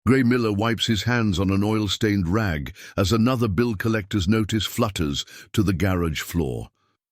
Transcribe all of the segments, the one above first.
Gray Miller wipes his hands on an oil-stained rag as another bill collector's notice flutters to the garage floor.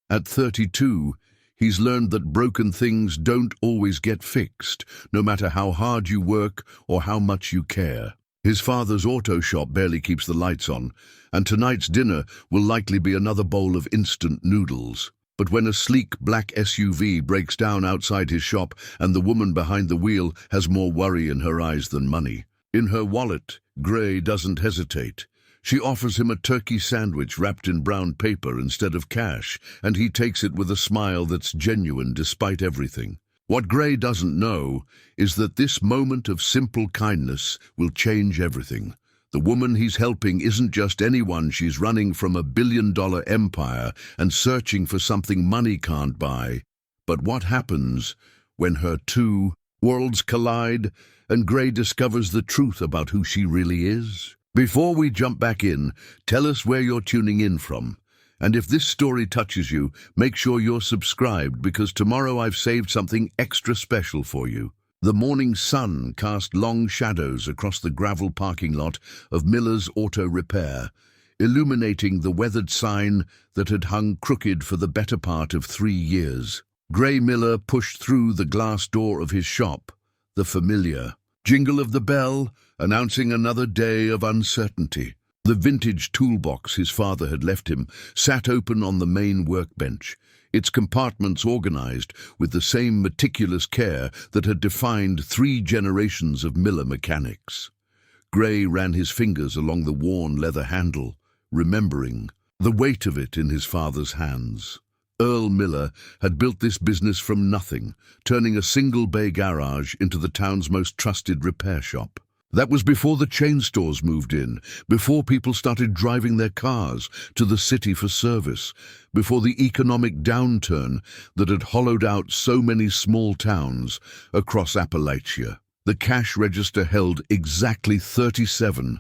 At 32, he's learned that broken things don't always get fixed, no matter how hard you work or how much you care. His father's auto shop barely keeps the lights on, and tonight's dinner will likely be another bowl of instant noodles. But when a sleek black SUV breaks down outside his shop and the woman behind the wheel has more worry in her eyes than money, in her wallet, Gray doesn't hesitate. She offers him a turkey sandwich wrapped in brown paper instead of cash, and he takes it with a smile that's genuine despite everything. What Gray doesn't know is that this moment of simple kindness will change everything. The woman he's helping isn't just anyone. She's running from a billion-dollar empire and searching for something money can't buy. But what happens when her two worlds collide and Gray discovers the truth about who she really is? Before we jump back in, tell us where you're tuning in from. And if this story touches you, make sure you're subscribed, because tomorrow I've saved something extra special for you. The morning sun cast long shadows across the gravel parking lot of Miller's Auto Repair, illuminating the weathered sign that had hung crooked for the better part of 3 years. Gray Miller pushed through the glass door of his shop, the familiar jingle of the bell announcing another day of uncertainty. The vintage toolbox his father had left him sat open on the main workbench, its compartments organized with the same meticulous care that had defined 3 generations of Miller mechanics. Gray ran his fingers along the worn leather handle, remembering the weight of it in his father's hands. Earl Miller had built this business from nothing, turning a single-bay garage into the town's most trusted repair shop. That was before the chain stores moved in, before people started driving their cars to the city for service, before the economic downturn that had hollowed out so many small towns across Appalachia. The cash register held exactly $37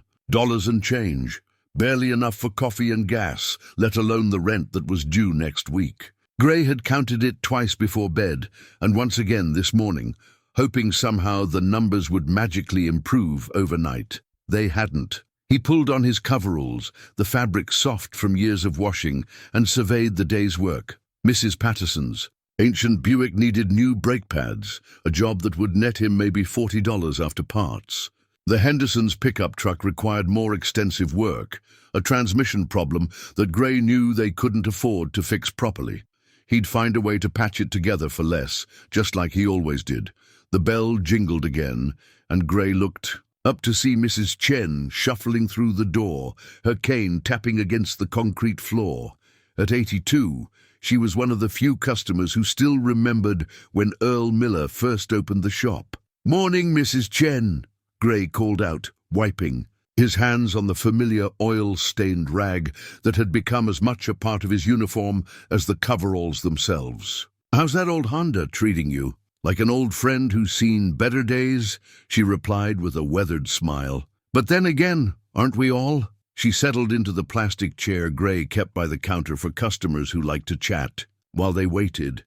and change, barely enough for coffee and gas, let alone the rent that was due next week. Gray had counted it twice before bed, and once again this morning, hoping somehow the numbers would magically improve overnight. They hadn't. He pulled on his coveralls, the fabric soft from years of washing, and surveyed the day's work. Mrs. Patterson's ancient Buick needed new brake pads, a job that would net him maybe $40 after parts. The Hendersons' pickup truck required more extensive work, a transmission problem that Gray knew they couldn't afford to fix properly. He'd find a way to patch it together for less, just like he always did. The bell jingled again, and Gray looked up to see Mrs. Chen shuffling through the door, her cane tapping against the concrete floor. At 82, she was one of the few customers who still remembered when Earl Miller first opened the shop. "Morning, Mrs. Chen," Gray called out, wiping, his hands on the familiar oil-stained rag that had become as much a part of his uniform as the coveralls themselves. "How's that old Honda treating you?" "Like an old friend who's seen better days," she replied with a weathered smile. "But then again, aren't we all?" She settled into the plastic chair Gray kept by the counter for customers who liked to chat. While they waited,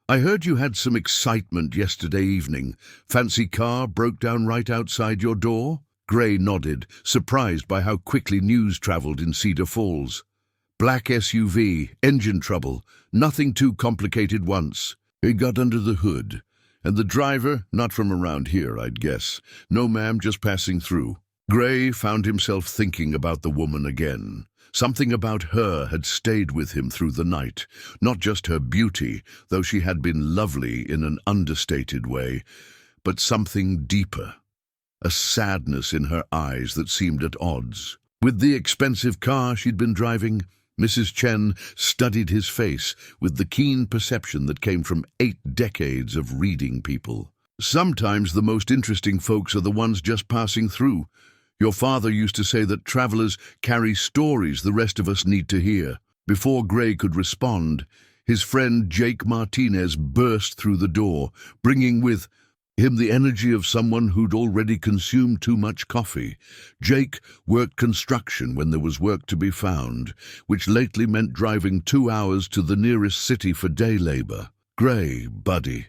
"I heard you had some excitement yesterday evening. Fancy car broke down right outside your door?" Gray nodded, surprised by how quickly news traveled in Cedar Falls. "Black SUV, engine trouble, nothing too complicated once. It got under the hood. And the driver, not from around here, I'd guess. No, ma'am, just passing through." Gray found himself thinking about the woman again. Something about her had stayed with him through the night. Not just her beauty, though she had been lovely in an understated way, but something deeper. A sadness in her eyes that seemed at odds with the expensive car she'd been driving. Mrs. Chen studied his face with the keen perception that came from 8 decades of reading people. "Sometimes the most interesting folks are the ones just passing through. Your father used to say that travelers carry stories the rest of us need to hear." Before Gray could respond, his friend Jake Martinez burst through the door, bringing with him the energy of someone who'd already consumed too much coffee. Jake worked construction when there was work to be found, which lately meant driving 2 hours to the nearest city for day labor. "Gray, buddy,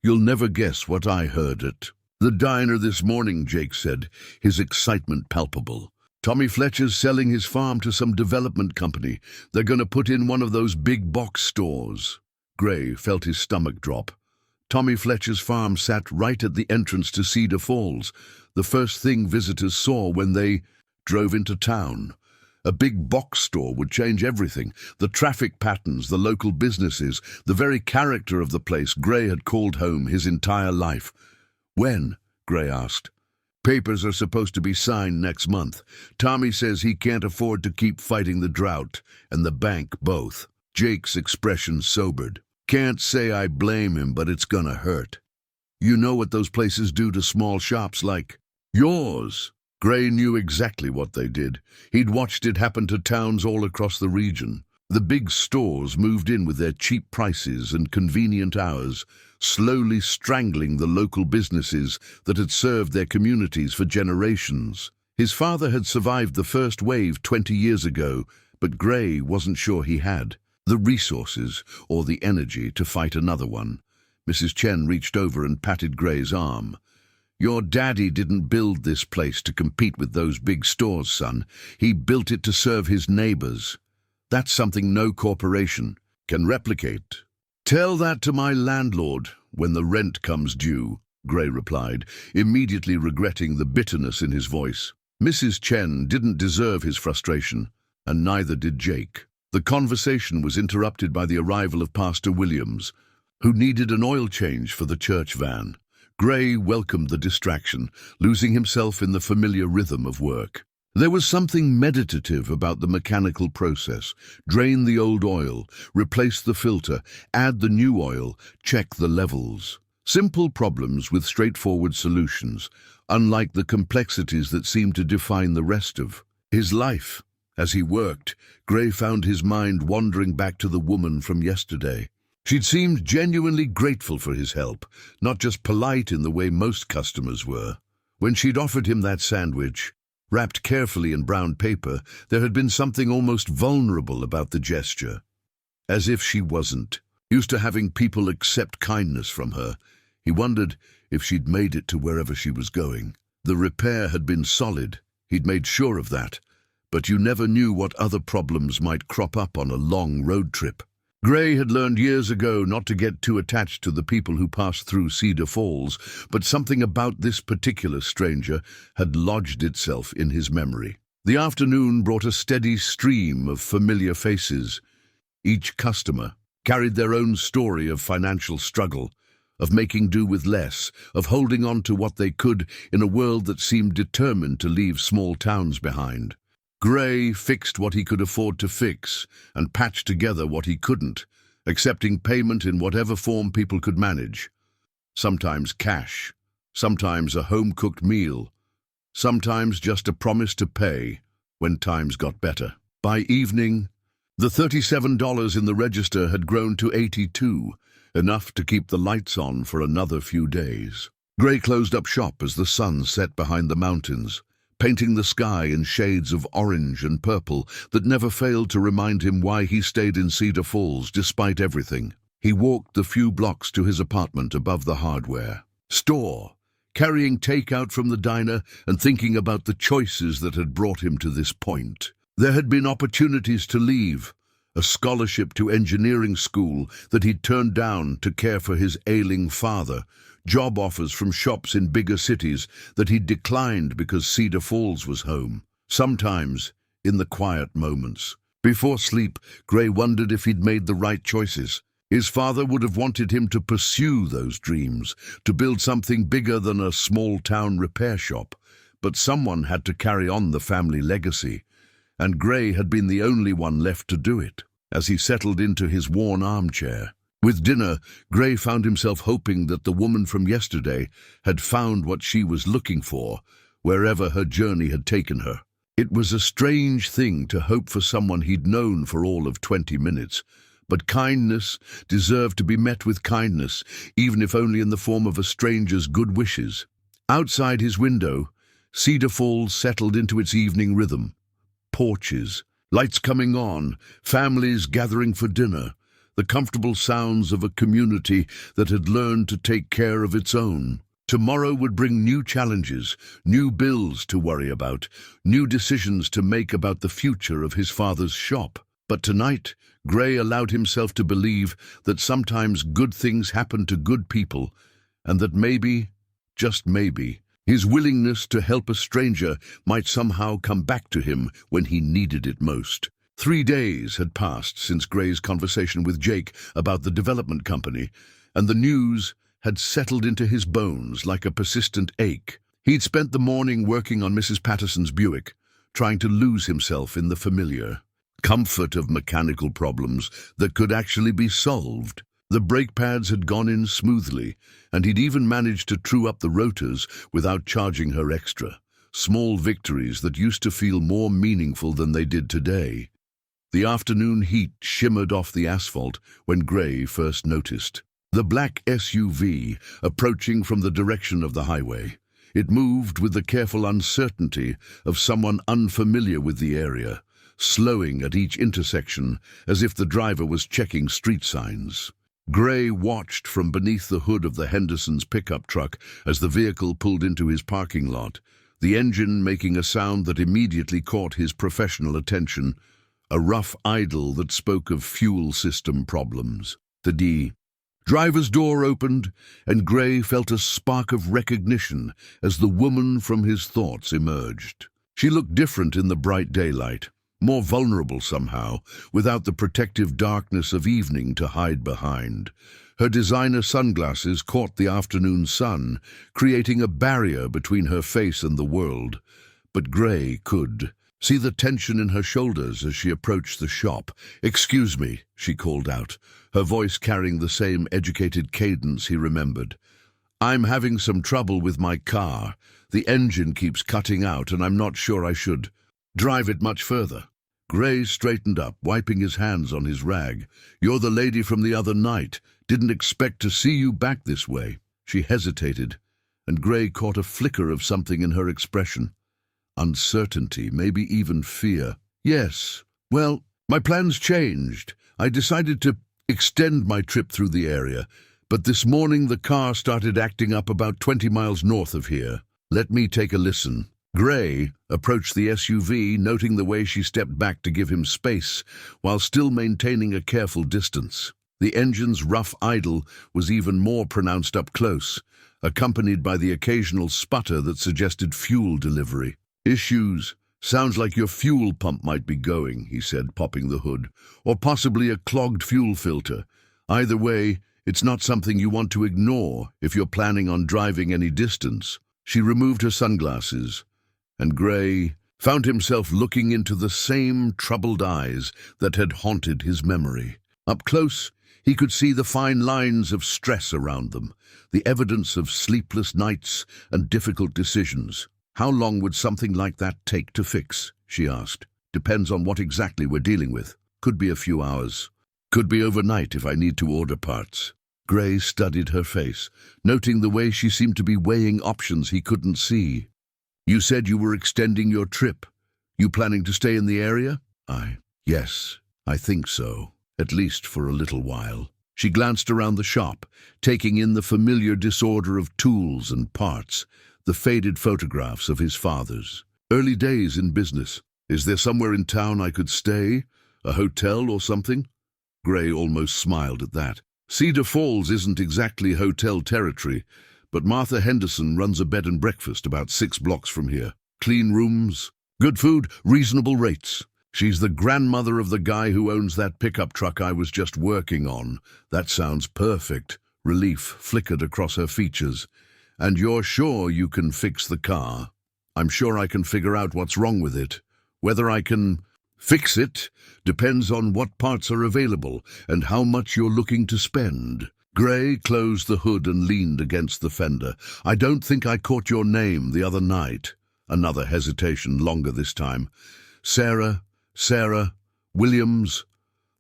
you'll never guess what I heard at "The diner this morning," Jake said, his excitement palpable. "Tommy Fletcher's selling his farm to some development company. They're going to put in one of those big box stores." Gray felt his stomach drop. Tommy Fletcher's farm sat right at the entrance to Cedar Falls, the first thing visitors saw when they drove into town. A big box store would change everything. The traffic patterns, the local businesses, the very character of the place Gray had called home his entire life. "When?" Gray asked. "Papers are supposed to be signed next month. Tommy says he can't afford to keep fighting the drought, and the bank both." Jake's expression sobered. "Can't say I blame him, but it's gonna hurt. You know what those places do to small shops like yours." Gray knew exactly what they did. He'd watched it happen to towns all across the region. The big stores moved in with their cheap prices and convenient hours, slowly strangling the local businesses that had served their communities for generations. His father had survived the first wave 20 years ago, but Gray wasn't sure he had the resources or the energy to fight another one. Mrs. Chen reached over and patted Gray's arm. "Your daddy didn't build this place to compete with those big stores, son. He built it to serve his neighbors. That's something no corporation can replicate." "Tell that to my landlord when the rent comes due," Gray replied, immediately regretting the bitterness in his voice. Mrs. Chen didn't deserve his frustration, and neither did Jake. The conversation was interrupted by the arrival of Pastor Williams, who needed an oil change for the church van. Gray welcomed the distraction, losing himself in the familiar rhythm of work. There was something meditative about the mechanical process. Drain the old oil, replace the filter, add the new oil, check the levels. Simple problems with straightforward solutions, unlike the complexities that seemed to define the rest of his life. As he worked, Gray found his mind wandering back to the woman from yesterday. She'd seemed genuinely grateful for his help, not just polite in the way most customers were. When she'd offered him that sandwich, wrapped carefully in brown paper, there had been something almost vulnerable about the gesture. As if she wasn't used to having people accept kindness from her, he wondered if she'd made it to wherever she was going. The repair had been solid, he'd made sure of that, but you never knew what other problems might crop up on a long road trip. Gray had learned years ago not to get too attached to the people who passed through Cedar Falls, but something about this particular stranger had lodged itself in his memory. The afternoon brought a steady stream of familiar faces. Each customer carried their own story of financial struggle, of making do with less, of holding on to what they could in a world that seemed determined to leave small towns behind. Gray fixed what he could afford to fix and patched together what he couldn't, accepting payment in whatever form people could manage. Sometimes cash, sometimes a home-cooked meal, sometimes just a promise to pay when times got better. By evening, the $37 in the register had grown to $82, enough to keep the lights on for another few days. Gray closed up shop as the sun set behind the mountains, painting the sky in shades of orange and purple that never failed to remind him why he stayed in Cedar Falls despite everything. He walked the few blocks to his apartment above the hardware store, carrying takeout from the diner and thinking about the choices that had brought him to this point. There had been opportunities to leave, a scholarship to engineering school that he'd turned down to care for his ailing father, job offers from shops in bigger cities that he'd declined because Cedar Falls was home. Sometimes, in the quiet moments, before sleep, Gray wondered if he'd made the right choices. His father would have wanted him to pursue those dreams, to build something bigger than a small-town repair shop, but someone had to carry on the family legacy, and Gray had been the only one left to do it. As he settled into his worn armchair, with dinner, Gray found himself hoping that the woman from yesterday had found what she was looking for, wherever her journey had taken her. It was a strange thing to hope for someone he'd known for all of 20 minutes, but kindness deserved to be met with kindness, even if only in the form of a stranger's good wishes. Outside his window, Cedar Falls settled into its evening rhythm. Porches, lights coming on, families gathering for dinner, the comfortable sounds of a community that had learned to take care of its own. Tomorrow would bring new challenges, new bills to worry about, new decisions to make about the future of his father's shop. But tonight, Gray allowed himself to believe that sometimes good things happen to good people, and that maybe, just maybe, his willingness to help a stranger might somehow come back to him when he needed it most. 3 days had passed since Gray's conversation with Jake about the development company, and the news had settled into his bones like a persistent ache. He'd spent the morning working on Mrs. Patterson's Buick, trying to lose himself in the familiar comfort of mechanical problems that could actually be solved. The brake pads had gone in smoothly, and he'd even managed to true up the rotors without charging her extra. Small victories that used to feel more meaningful than they did today. The afternoon heat shimmered off the asphalt when Gray first noticed the black SUV approaching from the direction of the highway. It moved with the careful uncertainty of someone unfamiliar with the area, slowing at each intersection as if the driver was checking street signs. Gray watched from beneath the hood of the Henderson's pickup truck as the vehicle pulled into his parking lot, the engine making a sound that immediately caught his professional attention, a rough idle that spoke of fuel system problems. The driver's door opened, and Gray felt a spark of recognition as the woman from his thoughts emerged. She looked different in the bright daylight, more vulnerable somehow, without the protective darkness of evening to hide behind. Her designer sunglasses caught the afternoon sun, creating a barrier between her face and the world. But Gray could see the tension in her shoulders as she approached the shop. "Excuse me," she called out, her voice carrying the same educated cadence he remembered. "I'm having some trouble with my car. The engine keeps cutting out, and I'm not sure I should drive it much further." Gray straightened up, wiping his hands on his rag. "You're the lady from the other night. Didn't expect to see you back this way." She hesitated, and Gray caught a flicker of something in her expression. Uncertainty, maybe even fear. "Yes. Well, my plans changed. I decided to extend my trip through the area, but this morning the car started acting up about 20 miles north of here. Let me take a listen." Gray approached the SUV, noting the way she stepped back to give him space, while still maintaining a careful distance. The engine's rough idle was even more pronounced up close, accompanied by the occasional sputter that suggested fuel delivery. "Issues. Sounds like your fuel pump might be going," he said, popping the hood. "Or possibly a clogged fuel filter. Either way, it's not something you want to ignore if you're planning on driving any distance." She removed her sunglasses, and Gray found himself looking into the same troubled eyes that had haunted his memory. Up close, he could see the fine lines of stress around them, the evidence of sleepless nights and difficult decisions. "How long would something like that take to fix?" she asked. "Depends on what exactly we're dealing with. Could be a few hours. Could be overnight if I need to order parts." Gray studied her face, noting the way she seemed to be weighing options he couldn't see. "You said you were extending your trip. You planning to stay in the area?" Yes, I think so. At least for a little while." She glanced around the shop, taking in the familiar disorder of tools and parts, the faded photographs of his father's early days in business. "Is there somewhere in town I could stay? A hotel or something?" Gray almost smiled at that. "Cedar Falls isn't exactly hotel territory, but Martha Henderson runs a bed and breakfast about 6 blocks from here. Clean rooms, good food, reasonable rates. She's the grandmother of the guy who owns that pickup truck I was just working on." "That sounds perfect." Relief flickered across her features. "And you're sure you can fix the car?" "I'm sure I can figure out what's wrong with it. Whether I can fix it depends on what parts are available and how much you're looking to spend." Gray closed the hood and leaned against the fender. "I don't think I caught your name the other night." Another hesitation, longer this time. Sarah Williams."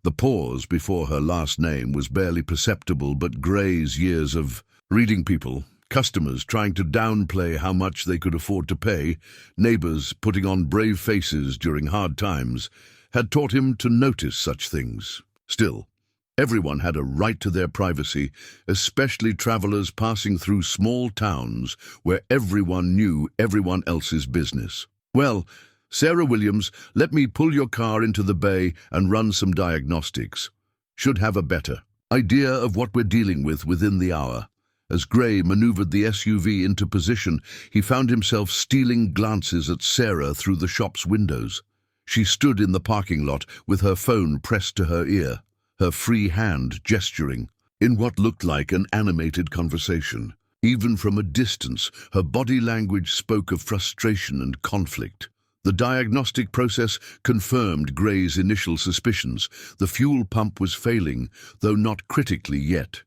The pause before her last name was barely perceptible, but Gray's years of reading people, customers trying to downplay how much they could afford to pay, neighbors putting on brave faces during hard times, had taught him to notice such things. Still, Everyone had a right to their privacy, especially travelers passing through small towns where everyone knew everyone else's business. "Well, Sarah Williams, let me pull your car into the bay and run some diagnostics. Should have a better idea of what we're dealing with within the hour." As Gray maneuvered the SUV into position, he found himself stealing glances at Sarah through the shop's windows. She stood in the parking lot with her phone pressed to her ear, her free hand gesturing in what looked like an animated conversation. Even from a distance, her body language spoke of frustration and conflict. The diagnostic process confirmed Gray's initial suspicions. The fuel pump was failing, though not critically yet.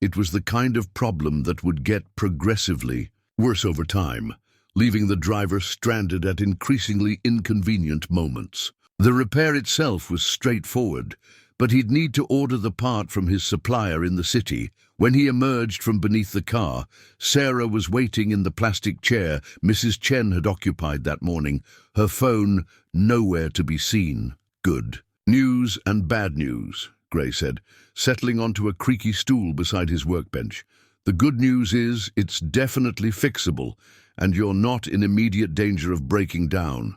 It was the kind of problem that would get progressively worse over time, leaving the driver stranded at increasingly inconvenient moments. The repair itself was straightforward, but he'd need to order the part from his supplier in the city. When he emerged from beneath the car, Sarah was waiting in the plastic chair Mrs. Chen had occupied that morning, her phone nowhere to be seen. "Good news and bad news," Gray said, settling onto a creaky stool beside his workbench. "The good news is it's definitely fixable, and you're not in immediate danger of breaking down.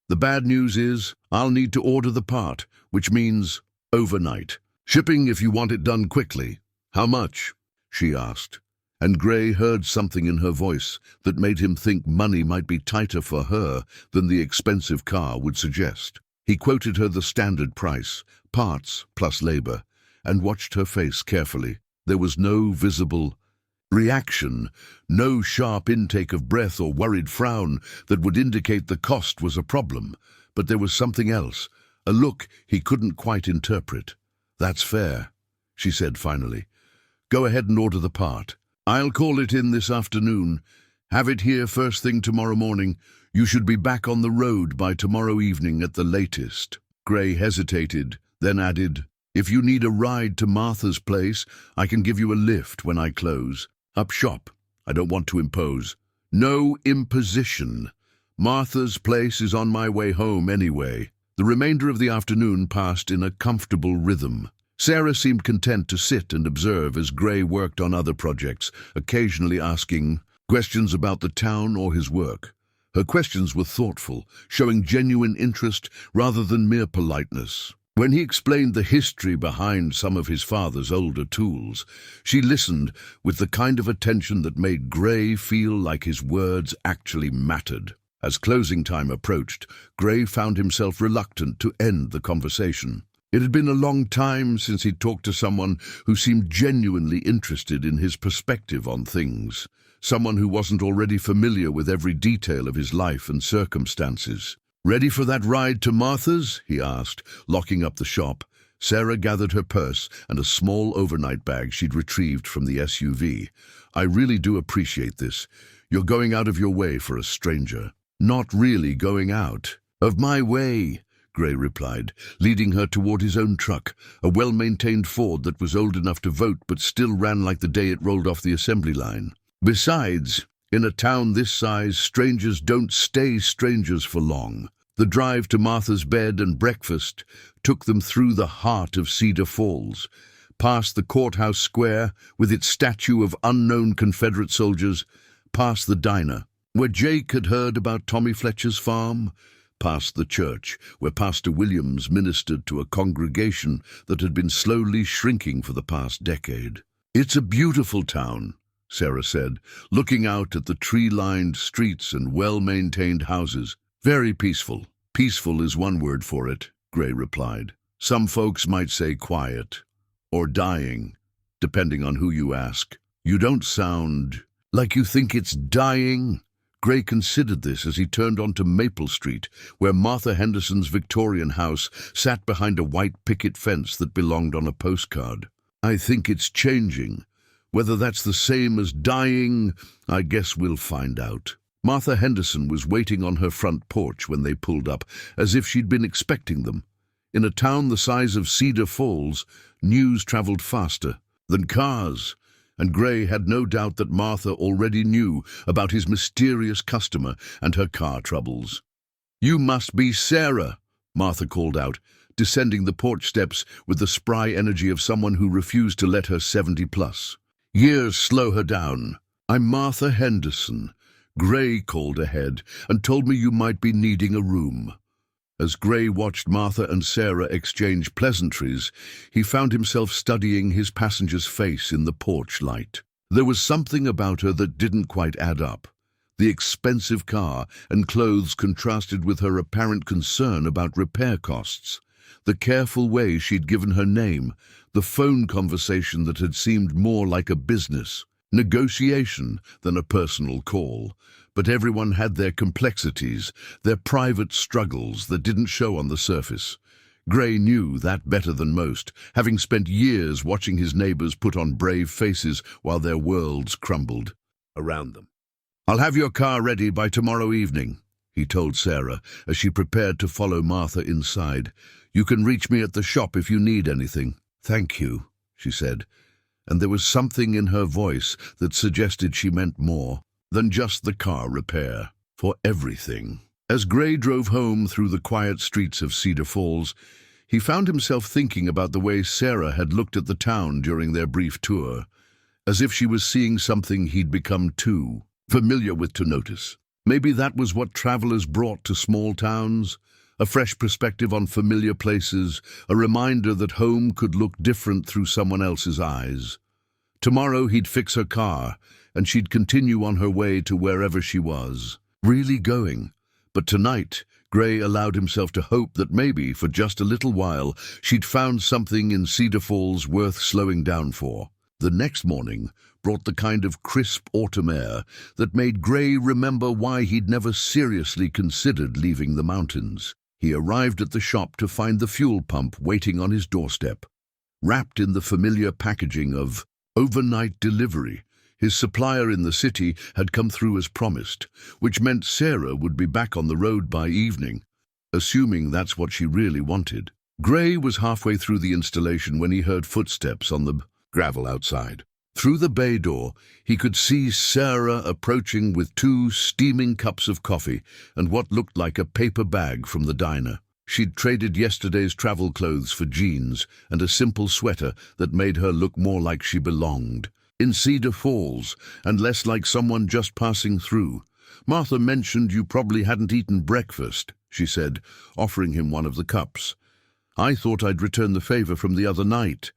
The bad news is I'll need to order the part, which means overnight. Shipping if you want it done quickly." "How much?" she asked, and Gray heard something in her voice that made him think money might be tighter for her than the expensive car would suggest. He quoted her the standard price, parts plus labor, and watched her face carefully. There was no visible reaction, no sharp intake of breath or worried frown that would indicate the cost was a problem, but there was something else, a look he couldn't quite interpret. "That's fair," she said finally. "Go ahead and order the part. I'll call it in this afternoon. Have it here first thing tomorrow morning. You should be back on the road by tomorrow evening at the latest." Gray hesitated, then added, "If you need a ride to Martha's place, I can give you a lift when I close. Up shop. I don't want to impose." "No imposition. Martha's place is on my way home anyway." The remainder of the afternoon passed in a comfortable rhythm. Sarah seemed content to sit and observe as Gray worked on other projects, occasionally asking questions about the town or his work. Her questions were thoughtful, showing genuine interest rather than mere politeness. When he explained the history behind some of his father's older tools, she listened with the kind of attention that made Gray feel like his words actually mattered. As closing time approached, Gray found himself reluctant to end the conversation. It had been a long time since he'd talked to someone who seemed genuinely interested in his perspective on things, someone who wasn't already familiar with every detail of his life and circumstances. "Ready for that ride to Martha's?" he asked, locking up the shop. Sarah gathered her purse and a small overnight bag she'd retrieved from the SUV. "I really do appreciate this. You're going out of your way for a stranger." "Not really going out of my way," Gray replied, leading her toward his own truck, a well-maintained Ford that was old enough to vote but still ran like the day it rolled off the assembly line. Besides, in a town this size, strangers don't stay strangers for long. The drive to Martha's bed and breakfast took them through the heart of Cedar Falls, past the courthouse square with its statue of unknown Confederate soldiers, past the diner, where Jake had heard about Tommy Fletcher's farm, past the church, where Pastor Williams ministered to a congregation that had been slowly shrinking for the past decade. "It's a beautiful town," Sarah said, looking out at the tree-lined streets and well-maintained houses. "Very peaceful." "Peaceful is one word for it," Gray replied. "Some folks might say quiet, or dying, depending on who you ask." "You don't sound like you think it's dying." Gray considered this as he turned onto Maple Street, where Martha Henderson's Victorian house sat behind a white picket fence that belonged on a postcard. "I think it's changing. Whether that's the same as dying, I guess we'll find out." Martha Henderson was waiting on her front porch when they pulled up, as if she'd been expecting them. In a town the size of Cedar Falls, news traveled faster than cars, and Gray had no doubt that Martha already knew about his mysterious customer and her car troubles. "You must be Sarah," Martha called out, descending the porch steps with the spry energy of someone who refused to let her 70-plus years slow her down. "I'm Martha Henderson. Gray called ahead and told me you might be needing a room." As Gray watched Martha and Sarah exchange pleasantries, he found himself studying his passenger's face in the porch light. There was something about her that didn't quite add up. The expensive car and clothes contrasted with her apparent concern about repair costs. The careful way she'd given her name, the phone conversation that had seemed more like a business negotiation than a personal call. But everyone had their complexities, their private struggles that didn't show on the surface. Gray knew that better than most, having spent years watching his neighbors put on brave faces while their worlds crumbled around them. "I'll have your car ready by tomorrow evening," he told Sarah as she prepared to follow Martha inside. "You can reach me at the shop if you need anything." "Thank you," she said, and there was something in her voice that suggested she meant more than just the car repair, for everything. As Gray drove home through the quiet streets of Cedar Falls, he found himself thinking about the way Sarah had looked at the town during their brief tour, as if she was seeing something he'd become too familiar with to notice. Maybe that was what travelers brought to small towns, a fresh perspective on familiar places, a reminder that home could look different through someone else's eyes. Tomorrow he'd fix her car, and she'd continue on her way to wherever she was, really going. But tonight, Gray allowed himself to hope that maybe, for just a little while, she'd found something in Cedar Falls worth slowing down for. The next morning brought the kind of crisp autumn air that made Gray remember why he'd never seriously considered leaving the mountains. He arrived at the shop to find the fuel pump waiting on his doorstep. Wrapped in the familiar packaging of overnight delivery, his supplier in the city had come through as promised, which meant Sarah would be back on the road by evening, assuming that's what she really wanted. Gray was halfway through the installation when he heard footsteps on the gravel outside. Through the bay door, he could see Sarah approaching with 2 steaming cups of coffee and what looked like a paper bag from the diner. She'd traded yesterday's travel clothes for jeans and a simple sweater that made her look more like she belonged in Cedar Falls and less like someone just passing through. "Martha mentioned you probably hadn't eaten breakfast," she said, offering him one of the cups. "I thought I'd return the favor from the other night."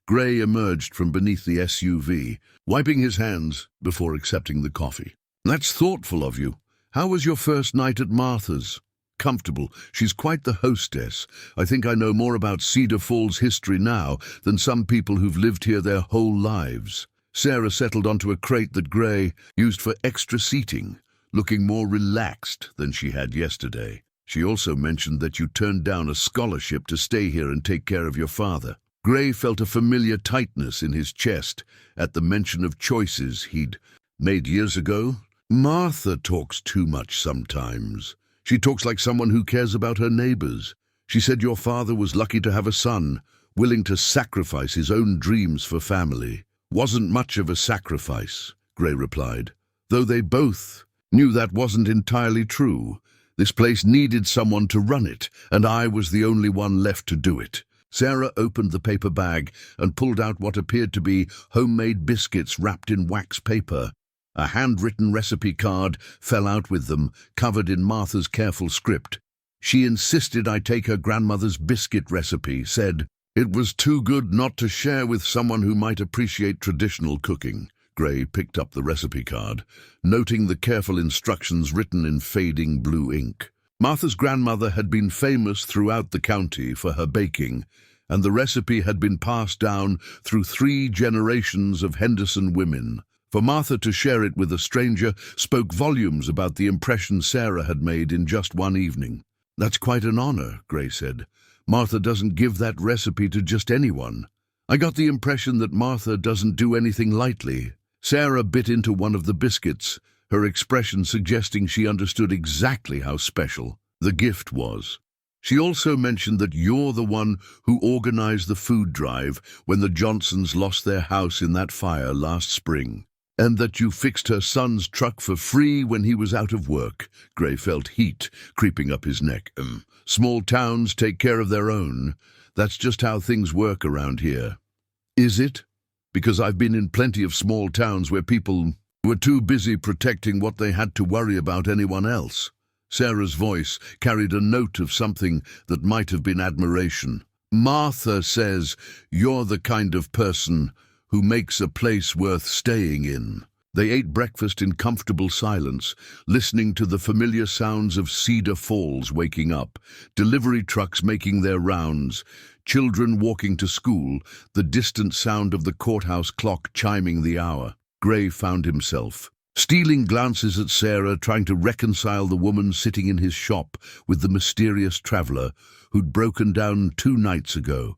Gray emerged from beneath the SUV, wiping his hands before accepting the coffee. "That's thoughtful of you. How was your first night at Martha's?" "Comfortable. She's quite the hostess. I think I know more about Cedar Falls history now than some people who've lived here their whole lives." Sarah settled onto a crate that Gray used for extra seating, looking more relaxed than she had yesterday. "She also mentioned that you turned down a scholarship to stay here and take care of your father." Gray felt a familiar tightness in his chest at the mention of choices he'd made years ago. "Martha talks too much sometimes. She talks like someone who cares about her neighbors. She said your father was lucky to have a son, willing to sacrifice his own dreams for family." "Wasn't much of a sacrifice," Gray replied, though they both knew that wasn't entirely true. This place needed someone to run it, and I was the only one left to do it. Sarah opened the paper bag and pulled out what appeared to be homemade biscuits wrapped in wax paper. A handwritten recipe card fell out with them, covered in Martha's careful script. She insisted I take her grandmother's biscuit recipe, said it was too good not to share with someone who might appreciate traditional cooking. Gray picked up the recipe card, noting the careful instructions written in fading blue ink. Martha's grandmother had been famous throughout the county for her baking, and the recipe had been passed down through 3 generations of Henderson women. For Martha to share it with a stranger spoke volumes about the impression Sarah had made in just one evening. "That's quite an honor," Gray said. "Martha doesn't give that recipe to just anyone. I got the impression that Martha doesn't do anything lightly." Sarah bit into one of the biscuits, her expression suggesting she understood exactly how special the gift was. "She also mentioned that you're the one who organized the food drive when the Johnsons lost their house in that fire last spring." And that you fixed her son's truck for free when he was out of work. Gray felt heat creeping up his neck. Small towns take care of their own. That's just how things work around here. Is it? Because I've been in plenty of small towns where people were too busy protecting what they had to worry about anyone else. Sarah's voice carried a note of something that might have been admiration. Martha says you're the kind of person who makes a place worth staying in. They ate breakfast in comfortable silence, listening to the familiar sounds of Cedar Falls waking up, delivery trucks making their rounds, children walking to school, the distant sound of the courthouse clock chiming the hour. Gray found himself stealing glances at Sarah, trying to reconcile the woman sitting in his shop with the mysterious traveler who'd broken down 2 nights ago.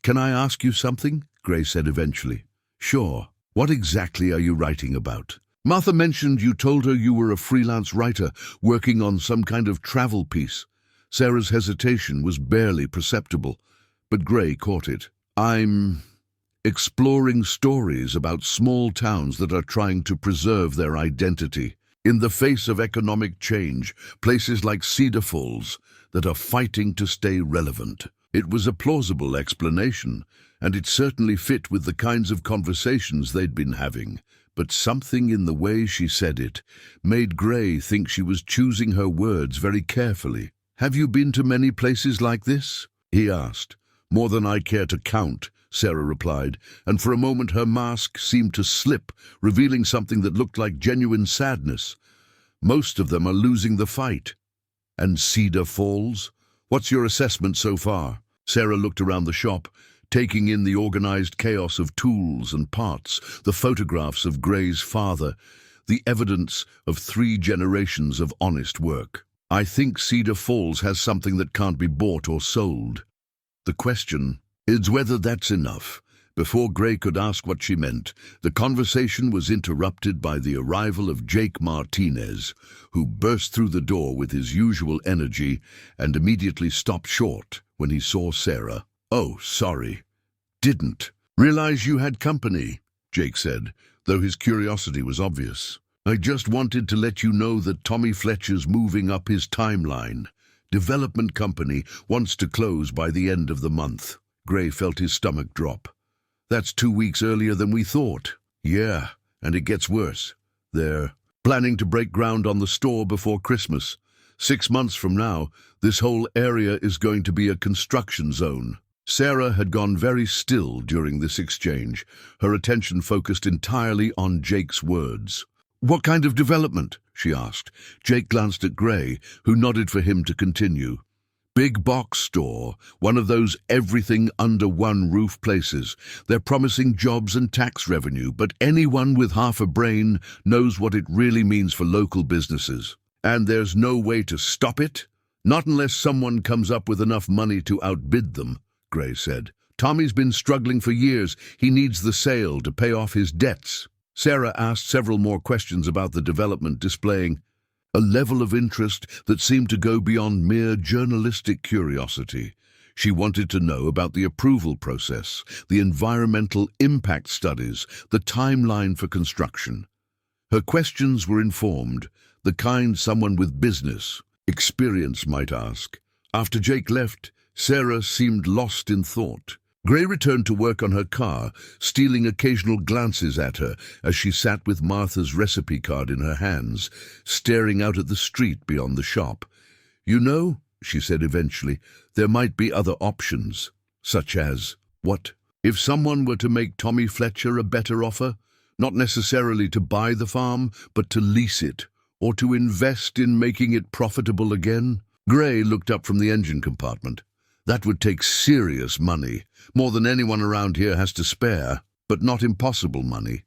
"Can I ask you something?" Gray said eventually. "Sure. What exactly are you writing about?" "Martha mentioned you told her you were a freelance writer working on some kind of travel piece." Sarah's hesitation was barely perceptible, but Gray caught it. "I'm exploring stories about small towns that are trying to preserve their identity. In the face of economic change, places like Cedar Falls that are fighting to stay relevant." It was a plausible explanation, and it certainly fit with the kinds of conversations they'd been having. But something in the way she said it made Gray think she was choosing her words very carefully. "Have you been to many places like this?" he asked. "More than I care to count," Sarah replied, and for a moment her mask seemed to slip, revealing something that looked like genuine sadness. "Most of them are losing the fight." "And Cedar Falls? What's your assessment so far?" Sarah looked around the shop, taking in the organized chaos of tools and parts, the photographs of Gray's father, the evidence of 3 generations of honest work. "I think Cedar Falls has something that can't be bought or sold. The question is whether that's enough." Before Gray could ask what she meant, the conversation was interrupted by the arrival of Jake Martinez, who burst through the door with his usual energy and immediately stopped short when he saw Sarah. "Oh, sorry. Didn't realize you had company," Jake said, though his curiosity was obvious. "I just wanted to let you know that Tommy Fletcher's moving up his timeline. Development company wants to close by the end of the month." Gray felt his stomach drop. "That's 2 weeks earlier than we thought." "Yeah, and it gets worse. They're planning to break ground on the store before Christmas. 6 months from now, this whole area is going to be a construction zone." Sarah had gone very still during this exchange, her attention focused entirely on Jake's words. "What kind of development?" she asked. Jake glanced at Gray, who nodded for him to continue. "Big box store, one of those everything under one roof places. They're promising jobs and tax revenue, but anyone with half a brain knows what it really means for local businesses. And there's no way to stop it? Not unless someone comes up with enough money to outbid them," Gray said. "Tommy's been struggling for years. He needs the sale to pay off his debts." Sarah asked several more questions about the development, displaying a level of interest that seemed to go beyond mere journalistic curiosity. She wanted to know about the approval process, the environmental impact studies, the timeline for construction. Her questions were informed, the kind someone with business experience might ask. After Jake left, Sarah seemed lost in thought. Gray returned to work on her car, stealing occasional glances at her as she sat with Martha's recipe card in her hands, staring out at the street beyond the shop. "You know," she said eventually, "there might be other options." "Such as what?" "If someone were to make Tommy Fletcher a better offer, not necessarily to buy the farm, but to lease it, or to invest in making it profitable again." Gray looked up from the engine compartment. "That would take serious money, more than anyone around here has to spare, but not impossible money.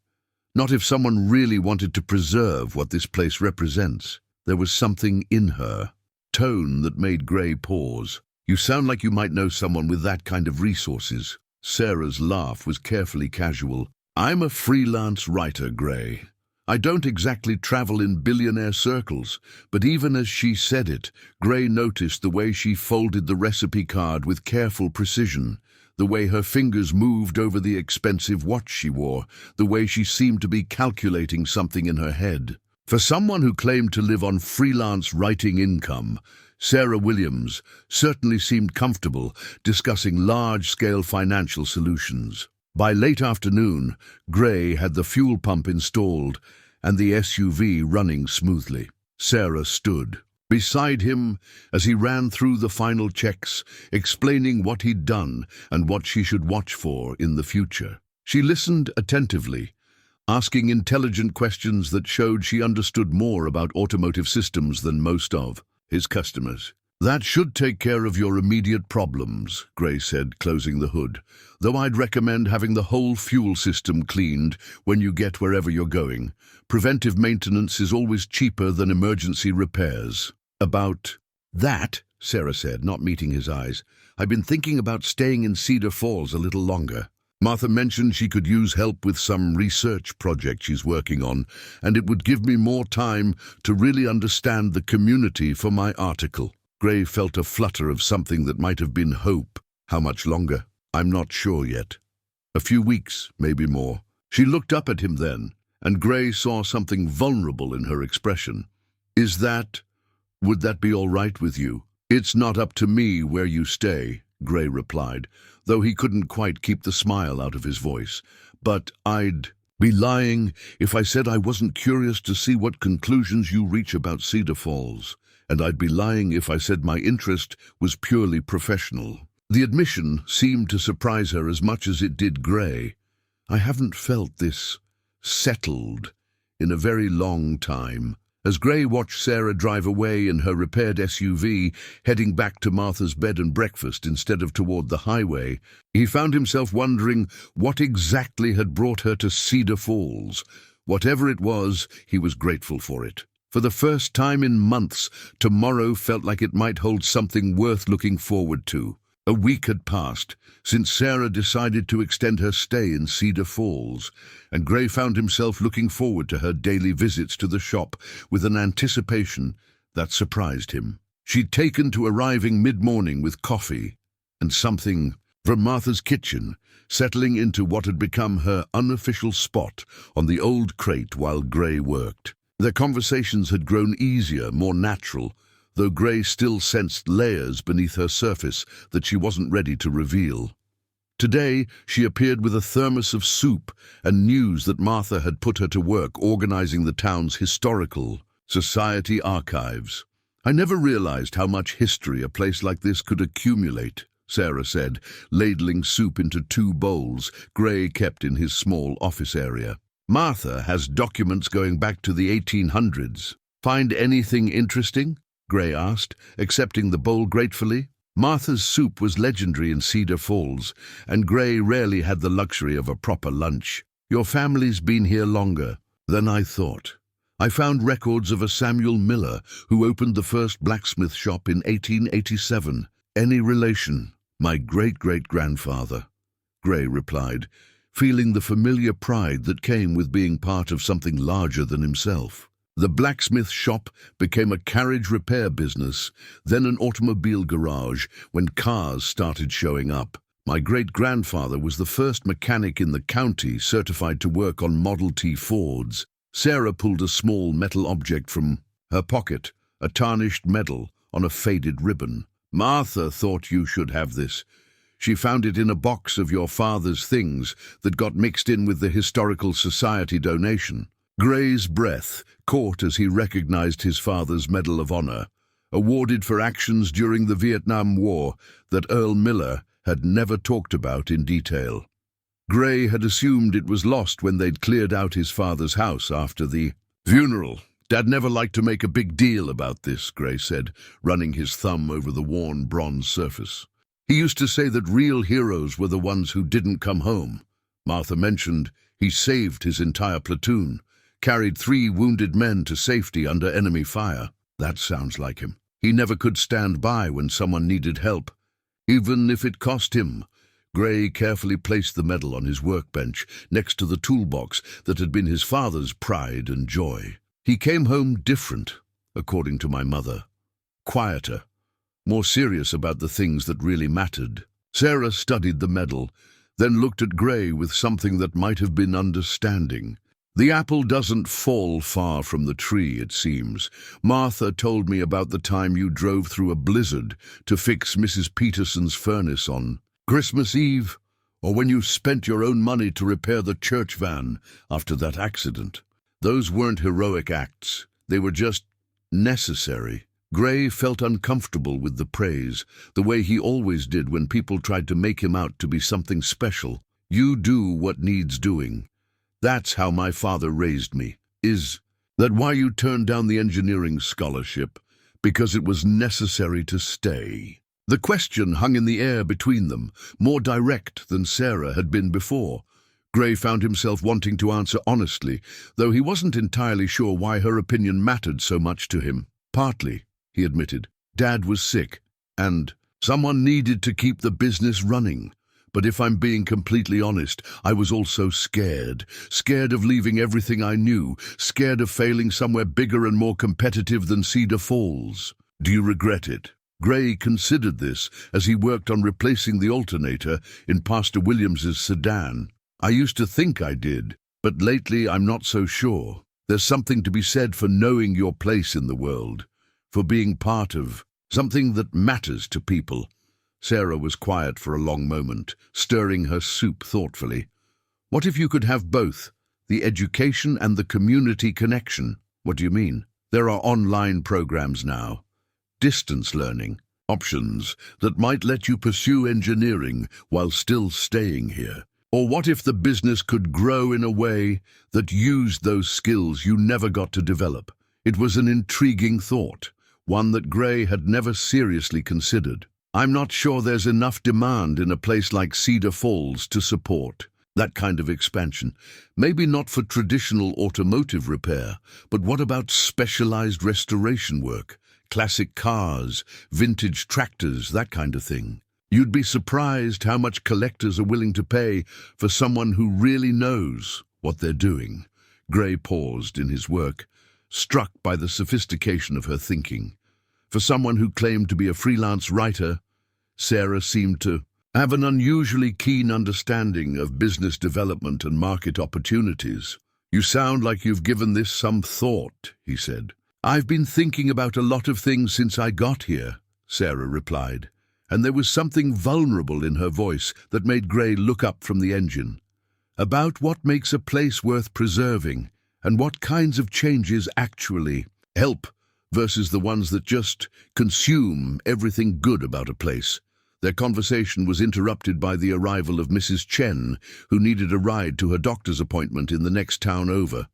Not if someone really wanted to preserve what this place represents." There was something in her tone that made Gray pause. "You sound like you might know someone with that kind of resources." Sarah's laugh was carefully casual. "I'm a freelance writer, Gray. I don't exactly travel in billionaire circles," but even as she said it, Gray noticed the way she folded the recipe card with careful precision. The way her fingers moved over the expensive watch she wore, the way she seemed to be calculating something in her head. For someone who claimed to live on freelance writing income, Sarah Williams certainly seemed comfortable discussing large-scale financial solutions. By late afternoon, Gray had the fuel pump installed and the SUV running smoothly. Sarah stood beside him as he ran through the final checks, explaining what he'd done and what she should watch for in the future. She listened attentively, asking intelligent questions that showed she understood more about automotive systems than most of his customers. "That should take care of your immediate problems," Gray said, closing the hood, "though I'd recommend having the whole fuel system cleaned when you get wherever you're going. Preventive maintenance is always cheaper than emergency repairs." "About that," Sarah said, not meeting his eyes, "I've been thinking about staying in Cedar Falls a little longer. Martha mentioned she could use help with some research project she's working on, and it would give me more time to really understand the community for my article." Gray felt a flutter of something that might have been hope. "How much longer?" "I'm not sure yet. A few weeks, maybe more." She looked up at him then, and Gray saw something vulnerable in her expression. Would that be all right with you?" "It's not up to me where you stay," Gray replied, though he couldn't quite keep the smile out of his voice. "But I'd be lying if I said I wasn't curious to see what conclusions you reach about Cedar Falls, and I'd be lying if I said my interest was purely professional." The admission seemed to surprise her as much as it did Gray. "I haven't felt this settled in a very long time." As Gray watched Sarah drive away in her repaired SUV, heading back to Martha's bed and breakfast instead of toward the highway, he found himself wondering what exactly had brought her to Cedar Falls. Whatever it was, he was grateful for it. For the first time in months, tomorrow felt like it might hold something worth looking forward to. A week had passed since Sarah decided to extend her stay in Cedar Falls, and Gray found himself looking forward to her daily visits to the shop with an anticipation that surprised him. She'd taken to arriving mid-morning with coffee and something from Martha's kitchen, settling into what had become her unofficial spot on the old crate while Gray worked. Their conversations had grown easier, more natural, though Gray still sensed layers beneath her surface that she wasn't ready to reveal. Today, she appeared with a thermos of soup and news that Martha had put her to work organizing the town's historical society archives. "I never realized how much history a place like this could accumulate," Sarah said, ladling soup into 2 bowls Gray kept in his small office area. "Martha has documents going back to the 1800s. Find anything interesting?" Gray asked, accepting the bowl gratefully. Martha's soup was legendary in Cedar Falls, and Gray rarely had the luxury of a proper lunch. "Your family's been here longer than I thought. I found records of a Samuel Miller who opened the first blacksmith shop in 1887. Any relation?" "My great-great-grandfather," Gray replied, feeling the familiar pride that came with being part of something larger than himself. The blacksmith shop became a carriage repair business, then an automobile garage when cars started showing up. "My great-grandfather was the first mechanic in the county certified to work on Model T Fords." Sarah pulled a small metal object from her pocket, a tarnished medal on a faded ribbon. "Martha thought you should have this. She found it in a box of your father's things that got mixed in with the Historical Society donation." Gray's breath caught as he recognized his father's Medal of Honor, awarded for actions during the Vietnam War that Earl Miller had never talked about in detail. Gray had assumed it was lost when they'd cleared out his father's house after the funeral. "Dad never liked to make a big deal about this," Gray said, running his thumb over the worn bronze surface. "He used to say that real heroes were the ones who didn't come home. Martha mentioned he saved his entire platoon, carried 3 wounded men to safety under enemy fire. That sounds like him. He never could stand by when someone needed help, even if it cost him." Gray carefully placed the medal on his workbench next to the toolbox that had been his father's pride and joy. "He came home different, according to my mother. Quieter, more serious about the things that really mattered." Sarah studied the medal, then looked at Gray with something that might have been understanding. The apple doesn't fall far from the tree, it seems. Martha told me about the time you drove through a blizzard to fix Mrs. Peterson's furnace on Christmas Eve, or when you spent your own money to repair the church van after that accident. Those weren't heroic acts. They were just necessary. Gray felt uncomfortable with the praise, the way he always did when people tried to make him out to be something special. You do what needs doing. That's how my father raised me. Is that why you turned down the engineering scholarship? Because it was necessary to stay? The question hung in the air between them, more direct than Sarah had been before. Gray found himself wanting to answer honestly, though he wasn't entirely sure why her opinion mattered so much to him. Partly, he admitted. Dad was sick, and someone needed to keep the business running. But if I'm being completely honest, I was also scared. Scared of leaving everything I knew. Scared of failing somewhere bigger and more competitive than Cedar Falls. Do you regret it? Gray considered this as he worked on replacing the alternator in Pastor Williams's sedan. I used to think I did, but lately I'm not so sure. There's something to be said for knowing your place in the world, for being part of something that matters to people. Sarah was quiet for a long moment, stirring her soup thoughtfully. What if you could have both, the education and the community connection? What do you mean? There are online programs now, distance learning, options that might let you pursue engineering while still staying here. Or what if the business could grow in a way that used those skills you never got to develop? It was an intriguing thought, one that Gray had never seriously considered. I'm not sure there's enough demand in a place like Cedar Falls to support that kind of expansion. Maybe not for traditional automotive repair, but what about specialized restoration work? Classic cars, vintage tractors, that kind of thing. You'd be surprised how much collectors are willing to pay for someone who really knows what they're doing. Gray paused in his work, struck by the sophistication of her thinking. For someone who claimed to be a freelance writer, Sarah seemed to have an unusually keen understanding of business development and market opportunities. You sound like you've given this some thought, he said. I've been thinking about a lot of things since I got here, Sarah replied, and there was something vulnerable in her voice that made Gray look up from the engine. About what makes a place worth preserving, and what kinds of changes actually help versus the ones that just consume everything good about a place. Their conversation was interrupted by the arrival of Mrs. Chen, who needed a ride to her doctor's appointment in the next town over.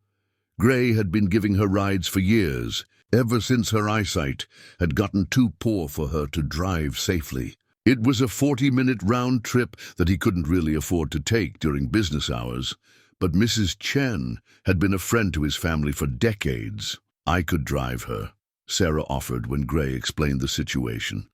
Gray had been giving her rides for years, ever since her eyesight had gotten too poor for her to drive safely. It was a 40-minute round trip that he couldn't really afford to take during business hours, but Mrs. Chen had been a friend to his family for decades. I could drive her, Sarah offered when Gray explained the situation.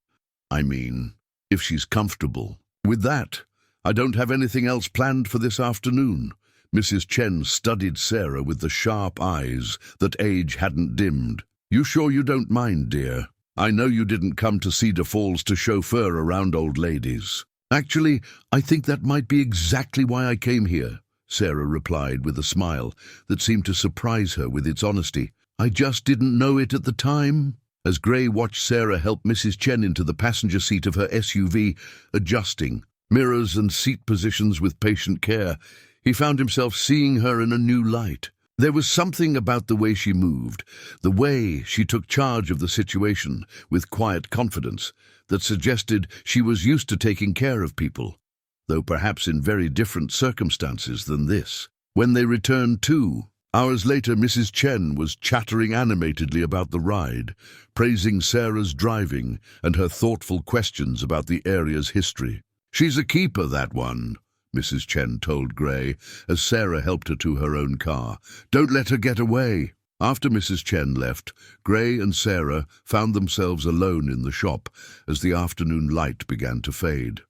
I mean, if she's comfortable. With that, I don't have anything else planned for this afternoon. Mrs. Chen studied Sarah with the sharp eyes that age hadn't dimmed. You sure you don't mind, dear? I know you didn't come to Cedar Falls to chauffeur around old ladies. Actually, I think that might be exactly why I came here, Sarah replied with a smile that seemed to surprise her with its honesty. I just didn't know it at the time. As Gray watched Sarah help Mrs. Chen into the passenger seat of her SUV, adjusting mirrors and seat positions with patient care, he found himself seeing her in a new light. There was something about the way she moved, the way she took charge of the situation with quiet confidence, that suggested she was used to taking care of people, though perhaps in very different circumstances than this. When they returned to hours later, Mrs. Chen was chattering animatedly about the ride, praising Sarah's driving and her thoughtful questions about the area's history. She's a keeper, that one, Mrs. Chen told Gray as Sarah helped her to her own car. Don't let her get away. After Mrs. Chen left, Gray and Sarah found themselves alone in the shop as the afternoon light began to fade.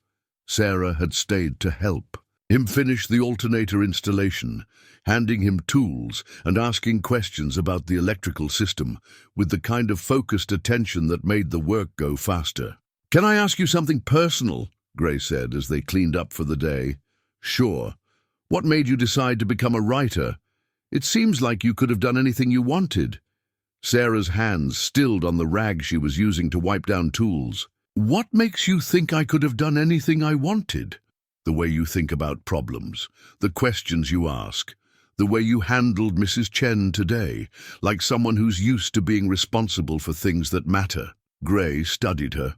Sarah had stayed to help him finish the alternator installation, handing him tools and asking questions about the electrical system with the kind of focused attention that made the work go faster. Can I ask you something personal? Gray said as they cleaned up for the day. Sure. What made you decide to become a writer? It seems like you could have done anything you wanted. Sarah's hands stilled on the rag she was using to wipe down tools. What makes you think I could have done anything I wanted? The way you think about problems, the questions you ask, the way you handled Mrs. Chen today, like someone who's used to being responsible for things that matter. Gray studied her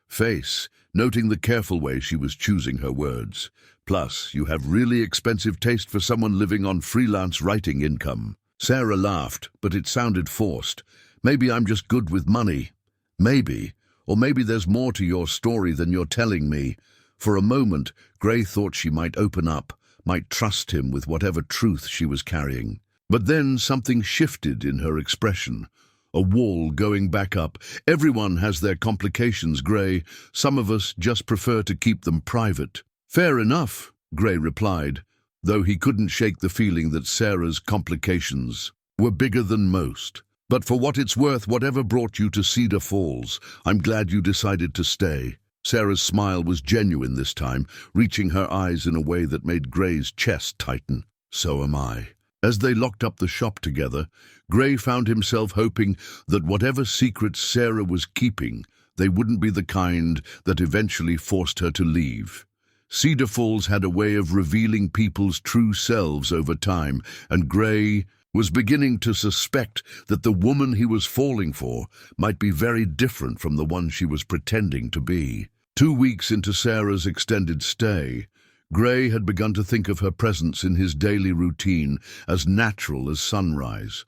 face, noting the careful way she was choosing her words. Plus, you have really expensive taste for someone living on freelance writing income. Sarah laughed, but it sounded forced. Maybe I'm just good with money. Maybe. Or maybe there's more to your story than you're telling me. For a moment, Gray thought she might open up, might trust him with whatever truth she was carrying. But then something shifted in her expression. A wall going back up. Everyone has their complications, Gray. Some of us just prefer to keep them private. Fair enough, Gray replied, though he couldn't shake the feeling that Sarah's complications were bigger than most. But for what it's worth, whatever brought you to Cedar Falls, I'm glad you decided to stay. Sarah's smile was genuine this time, reaching her eyes in a way that made Gray's chest tighten. So am I. As they locked up the shop together, Gray found himself hoping that whatever secrets Sarah was keeping, they wouldn't be the kind that eventually forced her to leave. Cedar Falls had a way of revealing people's true selves over time, and Gray was beginning to suspect that the woman he was falling for might be very different from the one she was pretending to be. 2 weeks into Sarah's extended stay, Gray had begun to think of her presence in his daily routine as natural as sunrise.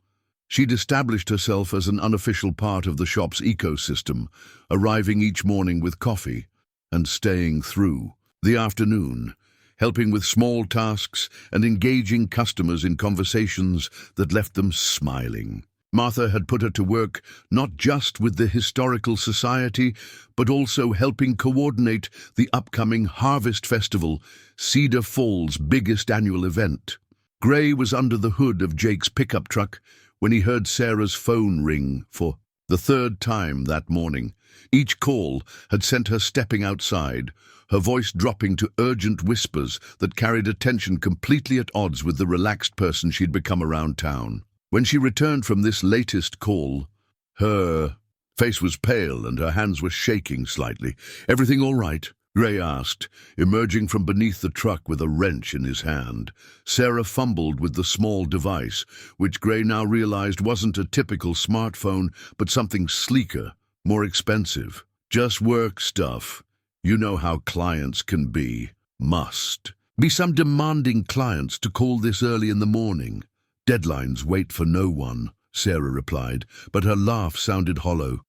She'd established herself as an unofficial part of the shop's ecosystem, arriving each morning with coffee and staying through the afternoon, helping with small tasks and engaging customers in conversations that left them smiling. Martha had put her to work not just with the Historical Society, but also helping coordinate the upcoming Harvest Festival, Cedar Falls' biggest annual event. Gray was under the hood of Jake's pickup truck when he heard Sarah's phone ring for the third time that morning. Each call had sent her stepping outside, her voice dropping to urgent whispers that carried a tension completely at odds with the relaxed person she'd become around town. When she returned from this latest call, her face was pale and her hands were shaking slightly. "Everything all right?" Gray asked, emerging from beneath the truck with a wrench in his hand. Sarah fumbled with the small device, which Gray now realized wasn't a typical smartphone, but something sleeker, more expensive. "Just work stuff. You know how clients can be. Must be some demanding clients to call this early in the morning." "Deadlines wait for no one," Sarah replied, but her laugh sounded hollow.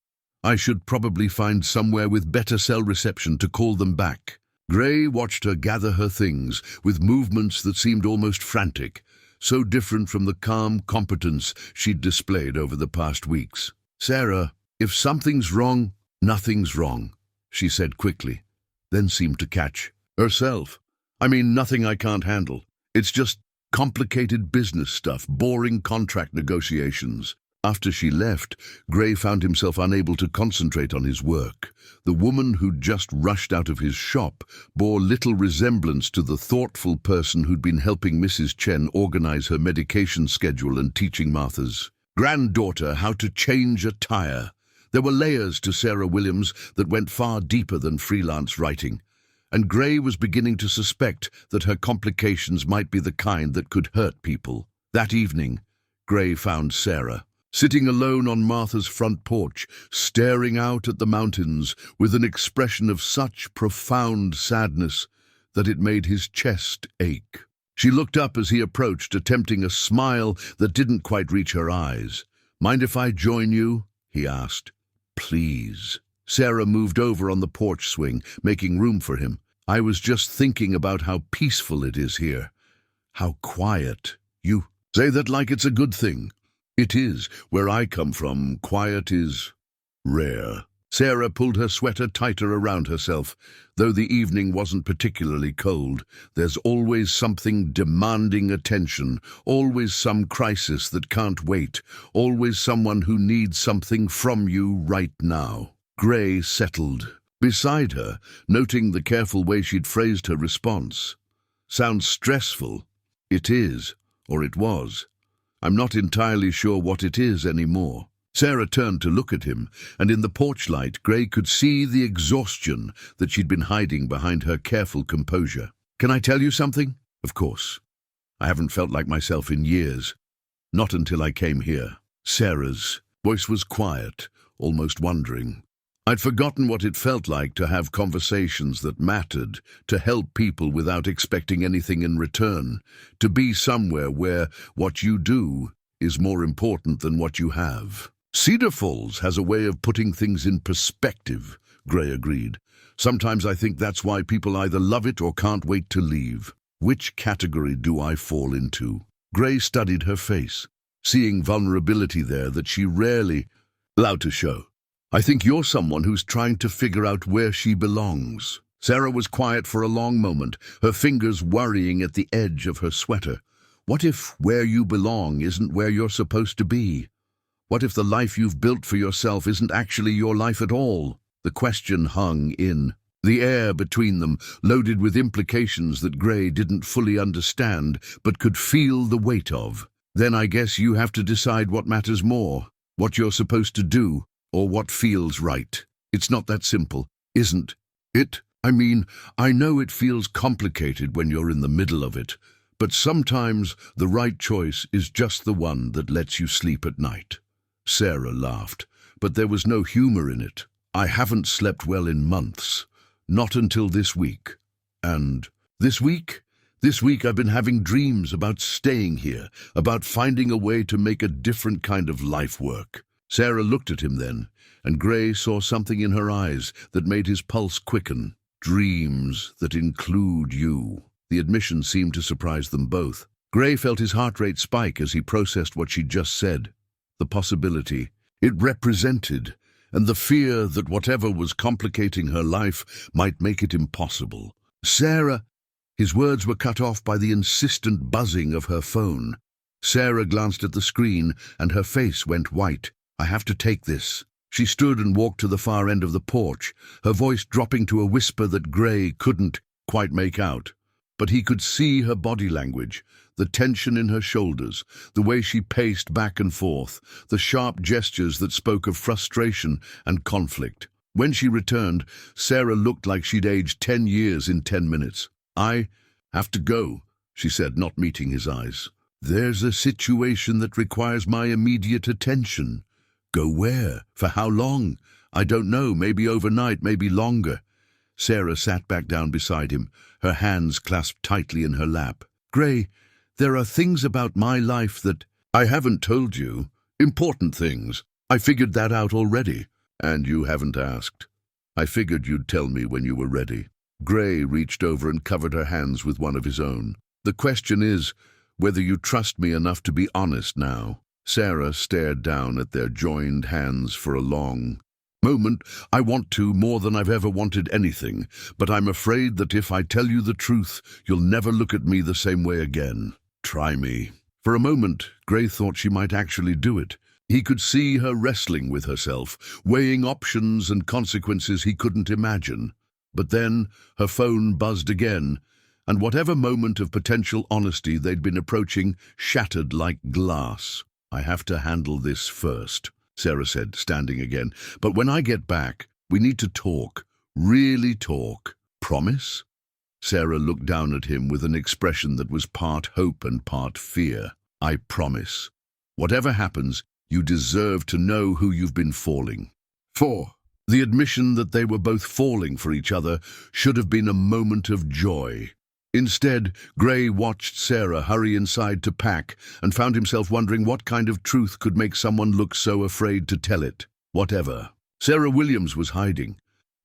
"I should probably find somewhere with better cell reception to call them back." Gray watched her gather her things with movements that seemed almost frantic, so different from the calm competence she'd displayed over the past weeks. "Sarah, if something's wrong, nothing's wrong," she said quickly, then seemed to catch herself. "I mean, nothing I can't handle. It's just complicated business stuff, boring contract negotiations." After she left, Gray found himself unable to concentrate on his work. The woman who'd just rushed out of his shop bore little resemblance to the thoughtful person who'd been helping Mrs. Chen organize her medication schedule and teaching Martha's granddaughter how to change a tire. There were layers to Sarah Williams that went far deeper than freelance writing, and Gray was beginning to suspect that her complications might be the kind that could hurt people. That evening, Gray found Sarah sitting alone on Martha's front porch, staring out at the mountains with an expression of such profound sadness that it made his chest ache. She looked up as he approached, attempting a smile that didn't quite reach her eyes. "Mind if I join you?" he asked. "Please." Sarah moved over on the porch swing, making room for him. "I was just thinking about how peaceful it is here. How quiet. You say that like it's a good thing. It is. Where I come from, quiet is rare." Sarah pulled her sweater tighter around herself. Though the evening wasn't particularly cold, there's always something demanding attention, always some crisis that can't wait, always someone who needs something from you right now. Gray settled beside her, noting the careful way she'd phrased her response. Sounds stressful. It is, or it was. I'm not entirely sure what it is anymore. Sarah turned to look at him, and in the porch light, Gray could see the exhaustion that she'd been hiding behind her careful composure. Can I tell you something? Of course. I haven't felt like myself in years. Not until I came here. Sarah's voice was quiet, almost wondering. I'd forgotten what it felt like to have conversations that mattered, to help people without expecting anything in return, to be somewhere where what you do is more important than what you have. Cedar Falls has a way of putting things in perspective, Gray agreed. Sometimes I think that's why people either love it or can't wait to leave. Which category do I fall into? Gray studied her face, seeing vulnerability there that she rarely allowed to show. I think you're someone who's trying to figure out where she belongs. Sarah was quiet for a long moment, her fingers worrying at the edge of her sweater. What if where you belong isn't where you're supposed to be? What if the life you've built for yourself isn't actually your life at all? The question hung in the air between them, loaded with implications that Gray didn't fully understand, but could feel the weight of. Then I guess you have to decide what matters more, what you're supposed to do, or what feels right. It's not that simple, isn't it? I mean, I know it feels complicated when you're in the middle of it, but sometimes the right choice is just the one that lets you sleep at night. Sarah laughed, but there was no humor in it. I haven't slept well in months. Not until this week. And this week? This week I've been having dreams about staying here, about finding a way to make a different kind of life work. Sarah looked at him then, and Gray saw something in her eyes that made his pulse quicken. Dreams that include you. The admission seemed to surprise them both. Gray felt his heart rate spike as he processed what she'd just said. The possibility it represented, and the fear that whatever was complicating her life might make it impossible. Sarah, his words were cut off by the insistent buzzing of her phone. Sarah glanced at the screen, and her face went white. I have to take this. She stood and walked to the far end of the porch, her voice dropping to a whisper that Gray couldn't quite make out. But he could see her body language, the tension in her shoulders, the way she paced back and forth, the sharp gestures that spoke of frustration and conflict. When she returned, Sarah looked like she'd aged 10 years in 10 minutes. I have to go, she said, not meeting his eyes. There's a situation that requires my immediate attention. Go where? For how long? I don't know, maybe overnight, maybe longer. Sarah sat back down beside him, her hands clasped tightly in her lap. Gray, there are things about my life that I haven't told you. Important things. I figured that out already. And you haven't asked. I figured you'd tell me when you were ready. Gray reached over and covered her hands with one of his own. The question is whether you trust me enough to be honest now. Sarah stared down at their joined hands for a long moment. I want to more than I've ever wanted anything, but I'm afraid that if I tell you the truth, you'll never look at me the same way again. Try me. For a moment, Gray thought she might actually do it. He could see her wrestling with herself, weighing options and consequences he couldn't imagine. But then her phone buzzed again, and whatever moment of potential honesty they'd been approaching shattered like glass. I have to handle this first, Sarah said, standing again. But when I get back, we need to talk. Really talk. Promise? Sarah looked down at him with an expression that was part hope and part fear. I promise. Whatever happens, you deserve to know who you've been falling for. The admission that they were both falling for each other should have been a moment of joy. Instead, Gray watched Sarah hurry inside to pack and found himself wondering what kind of truth could make someone look so afraid to tell it. Whatever. Sarah Williams was hiding.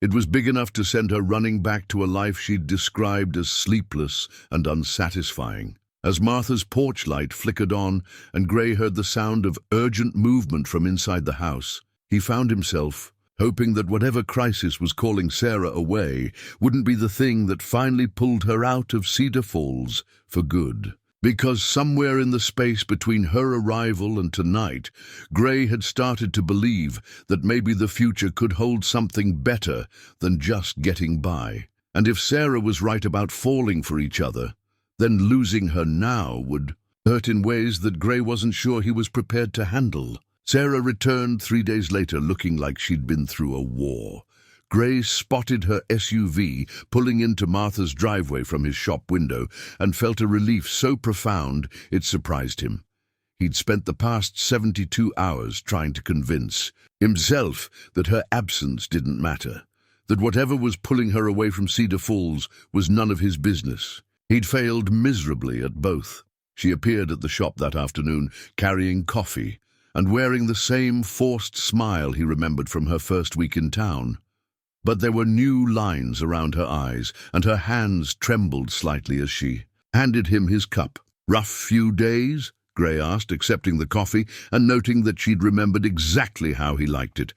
It was big enough to send her running back to a life she'd described as sleepless and unsatisfying. As Martha's porch light flickered on and Gray heard the sound of urgent movement from inside the house, he found himself hoping that whatever crisis was calling Sarah away wouldn't be the thing that finally pulled her out of Cedar Falls for good. Because somewhere in the space between her arrival and tonight, Gray had started to believe that maybe the future could hold something better than just getting by. And if Sarah was right about falling for each other, then losing her now would hurt in ways that Gray wasn't sure he was prepared to handle. Sarah returned 3 days later looking like she'd been through a war. Gray spotted her SUV pulling into Martha's driveway from his shop window and felt a relief so profound it surprised him. He'd spent the past 72 hours trying to convince himself that her absence didn't matter, that whatever was pulling her away from Cedar Falls was none of his business. He'd failed miserably at both. She appeared at the shop that afternoon carrying coffee and wearing the same forced smile he remembered from her first week in town. But there were new lines around her eyes, and her hands trembled slightly as she handed him his cup. "Rough few days?" Gray asked, accepting the coffee and noting that she'd remembered exactly how he liked it,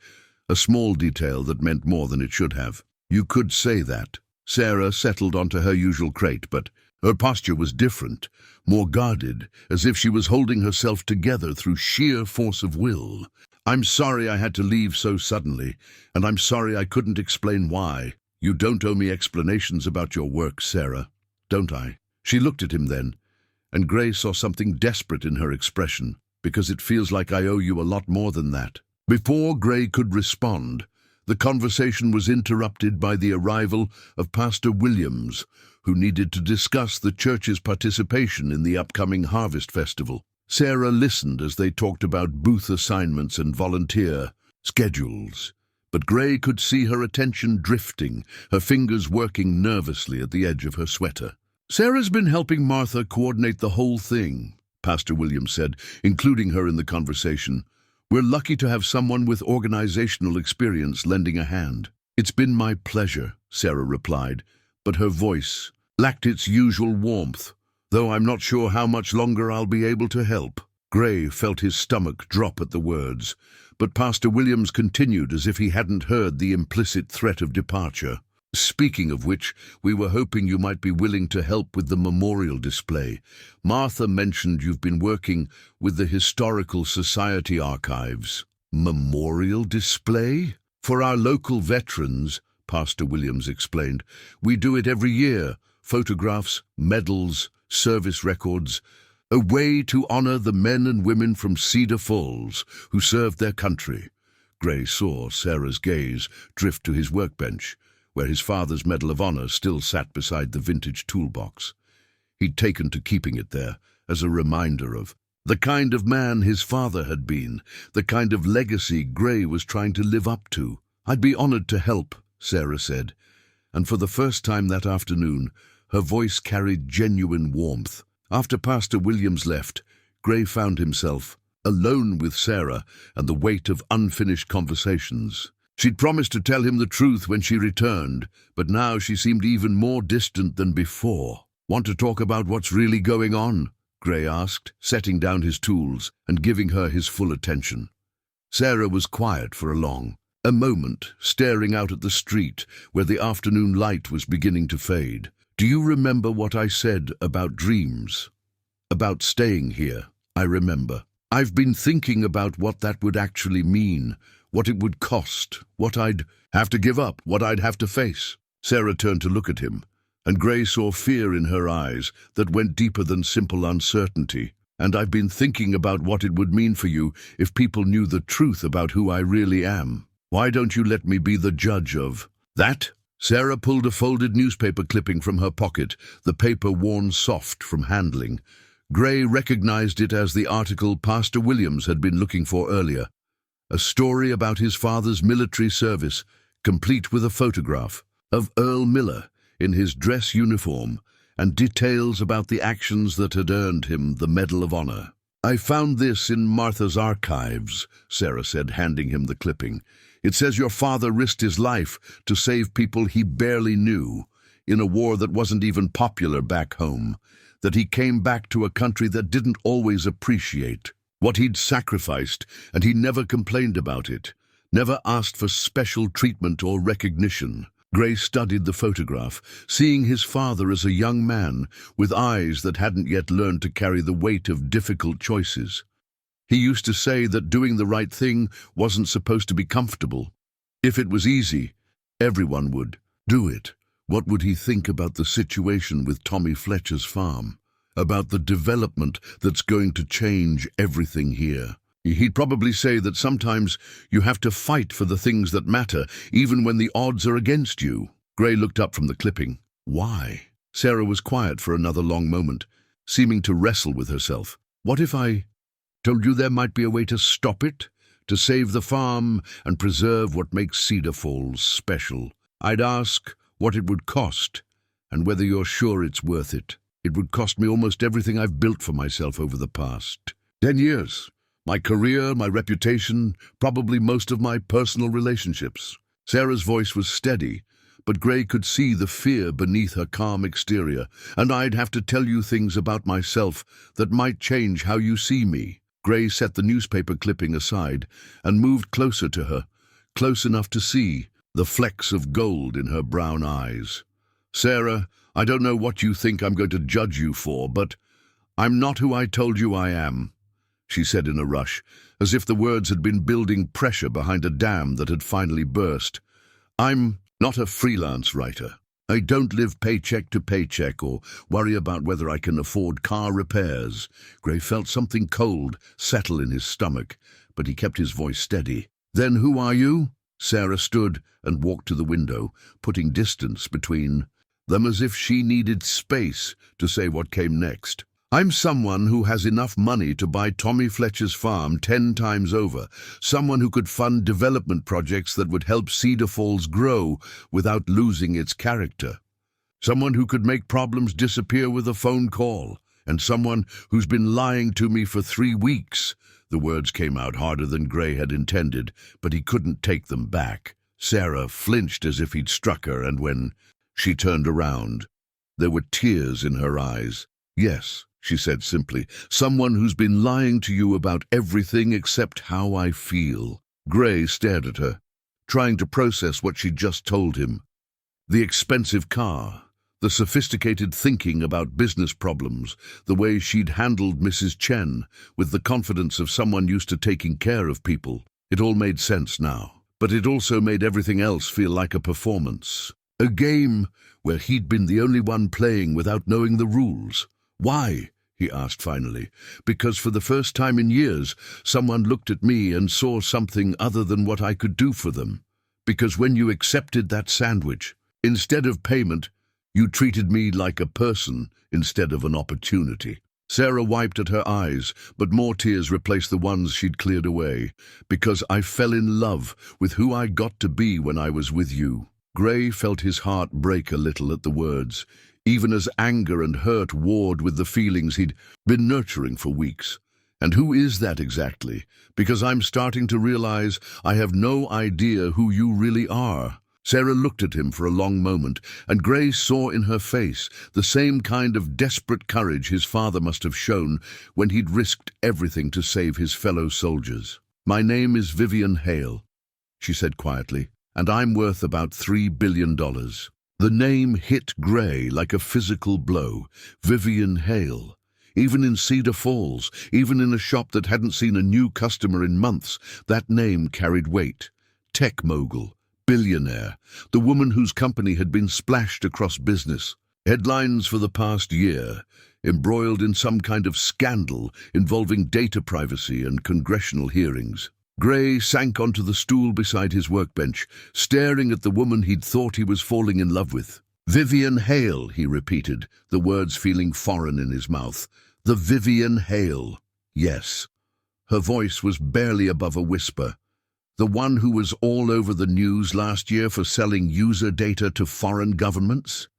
a small detail that meant more than it should have. "You could say that." Sarah settled onto her usual crate, but her posture was different, more guarded, as if she was holding herself together through sheer force of will. "I'm sorry I had to leave so suddenly, and I'm sorry I couldn't explain why." "You don't owe me explanations about your work, Sarah, don't I?" She looked at him then, and Gray saw something desperate in her expression. "Because it feels like I owe you a lot more than that." Before Gray could respond, the conversation was interrupted by the arrival of Pastor Williams, who needed to discuss the church's participation in the upcoming Harvest Festival. Sarah listened as they talked about booth assignments and volunteer schedules, but Gray could see her attention drifting, her fingers working nervously at the edge of her sweater. "Sarah's been helping Martha coordinate the whole thing," Pastor Williams said, including her in the conversation. "We're lucky to have someone with organizational experience lending a hand." "It's been my pleasure," Sarah replied, but her voice lacked its usual warmth. "Though I'm not sure how much longer I'll be able to help." Gray felt his stomach drop at the words, but Pastor Williams continued as if he hadn't heard the implicit threat of departure. "Speaking of which, we were hoping you might be willing to help with the memorial display. Martha mentioned you've been working with the Historical Society archives." "Memorial display?" "For our local veterans," Pastor Williams explained. "We do it every year. Photographs, medals, service records, a way to honor the men and women from Cedar Falls who served their country." Gray saw Sarah's gaze drift to his workbench, where his father's Medal of Honor still sat beside the vintage toolbox. He'd taken to keeping it there as a reminder of the kind of man his father had been, the kind of legacy Gray was trying to live up to. "I'd be honored to help," Sarah said, and for the first time that afternoon, her voice carried genuine warmth. After Pastor Williams left, Gray found himself alone with Sarah and the weight of unfinished conversations. She'd promised to tell him the truth when she returned, but now she seemed even more distant than before. "Want to talk about what's really going on?" Gray asked, setting down his tools and giving her his full attention. Sarah was quiet for a moment, staring out at the street where the afternoon light was beginning to fade. "Do you remember what I said about dreams? About staying here?" "I remember. I've been thinking about what that would actually mean, what it would cost, what I'd have to give up, what I'd have to face." Sarah turned to look at him, and Gray saw fear in her eyes that went deeper than simple uncertainty. "And I've been thinking about what it would mean for you if people knew the truth about who I really am. Why don't you let me be the judge of that?" Sarah pulled a folded newspaper clipping from her pocket, the paper worn soft from handling. Gray recognized it as the article Pastor Williams had been looking for earlier. A story about his father's military service, complete with a photograph of Earl Miller in his dress uniform and details about the actions that had earned him the Medal of Honor. "I found this in Martha's archives," Sarah said, handing him the clipping. "It says your father risked his life to save people he barely knew, in a war that wasn't even popular back home, that he came back to a country that didn't always appreciate what he'd sacrificed, and he never complained about it, never asked for special treatment or recognition. Gray studied the photograph, seeing his father as a young man with eyes that hadn't yet learned to carry the weight of difficult choices. He used to say that doing the right thing wasn't supposed to be comfortable. If it was easy, everyone would do it. What would he think about the situation with Tommy Fletcher's farm? About the development that's going to change everything here? He'd probably say that sometimes you have to fight for the things that matter, even when the odds are against you. Gray looked up from the clipping. Why? Sarah was quiet for another long moment, seeming to wrestle with herself. What if I told you there might be a way to stop it? To save the farm and preserve what makes Cedar Falls special? I'd ask what it would cost and whether you're sure it's worth it. It would cost me almost everything I've built for myself over the past 10 years. My career, my reputation, probably most of my personal relationships. Sarah's voice was steady, but Gray could see the fear beneath her calm exterior. And I'd have to tell you things about myself that might change how you see me. Gray set the newspaper clipping aside and moved closer to her, close enough to see the flecks of gold in her brown eyes. Sarah, I don't know what you think I'm going to judge you for, but I'm not who I told you I am, she said in a rush, as if the words had been building pressure behind a dam that had finally burst. I'm not a freelance writer. I don't live paycheck to paycheck or worry about whether I can afford car repairs. Gray felt something cold settle in his stomach, but he kept his voice steady. Then who are you? Sarah stood and walked to the window, putting distance between them as if she needed space to say what came next. I'm someone who has enough money to buy Tommy Fletcher's farm 10 times over, someone who could fund development projects that would help Cedar Falls grow without losing its character, someone who could make problems disappear with a phone call, and someone who's been lying to me for 3 weeks. The words came out harder than Gray had intended, but he couldn't take them back. Sarah flinched as if he'd struck her, and when she turned around, there were tears in her eyes. Yes, she said simply, someone who's been lying to you about everything except how I feel. Gray stared at her, trying to process what she'd just told him. The expensive car, the sophisticated thinking about business problems, the way she'd handled Mrs. Chen with the confidence of someone used to taking care of people. It all made sense now, but it also made everything else feel like a performance. A game where he'd been the only one playing without knowing the rules. Why? He asked finally. Because for the first time in years, someone looked at me and saw something other than what I could do for them. Because when you accepted that sandwich, instead of payment, you treated me like a person instead of an opportunity. Sarah wiped at her eyes, but more tears replaced the ones she'd cleared away. Because I fell in love with who I got to be when I was with you. Gray felt his heart break a little at the words, even as anger and hurt warred with the feelings he'd been nurturing for weeks. And who is that exactly? Because I'm starting to realize I have no idea who you really are. Sarah looked at him for a long moment, and Gray saw in her face the same kind of desperate courage his father must have shown when he'd risked everything to save his fellow soldiers. My name is Vivian Hale, she said quietly, and I'm worth about $3 billion. The name hit Gray like a physical blow. Vivian Hale. Even in Cedar Falls, even in a shop that hadn't seen a new customer in months, that name carried weight. Tech mogul, billionaire, the woman whose company had been splashed across business. Headlines for the past year, embroiled in some kind of scandal involving data privacy and congressional hearings. Gray sank onto the stool beside his workbench, staring at the woman he'd thought he was falling in love with. Vivian Hale, he repeated, the words feeling foreign in his mouth. The Vivian Hale. Yes. Her voice was barely above a whisper. The one who was all over the news last year for selling user data to foreign governments?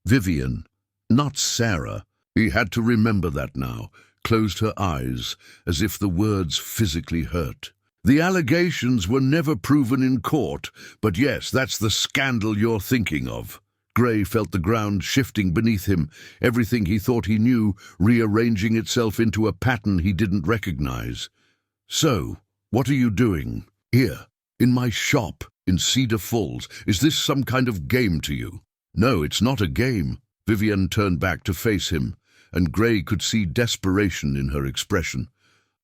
Vivian, not Sarah. He had to remember that now, closed her eyes, as if the words physically hurt. The allegations were never proven in court, but yes, that's the scandal you're thinking of. Gray felt the ground shifting beneath him, everything he thought he knew rearranging itself into a pattern he didn't recognize. So, what are you doing? Here, in my shop. In Cedar Falls. Is this some kind of game to you? No, it's not a game. Vivian turned back to face him, and Gray could see desperation in her expression.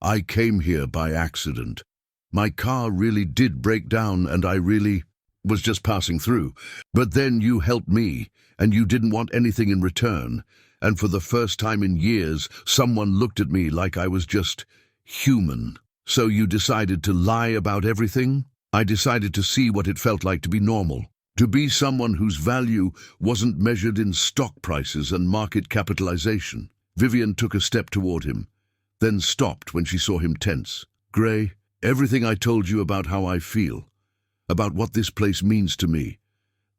I came here by accident. My car really did break down, and I really was just passing through. But then you helped me, and you didn't want anything in return. And for the first time in years, someone looked at me like I was just human. So you decided to lie about everything? I decided to see what it felt like to be normal. To be someone whose value wasn't measured in stock prices and market capitalization. Vivian took a step toward him, then stopped when she saw him tense. Gray, everything I told you about how I feel, about what this place means to me,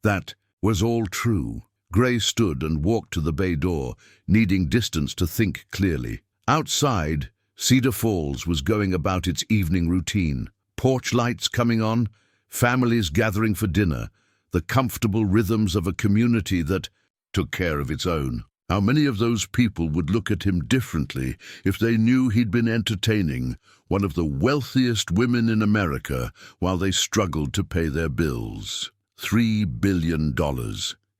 that was all true. Gray stood and walked to the bay door, needing distance to think clearly. Outside, Cedar Falls was going about its evening routine. Porch lights coming on, families gathering for dinner, the comfortable rhythms of a community that took care of its own. How many of those people would look at him differently if they knew he'd been entertaining one of the wealthiest women in America while they struggled to pay their bills? $3 billion,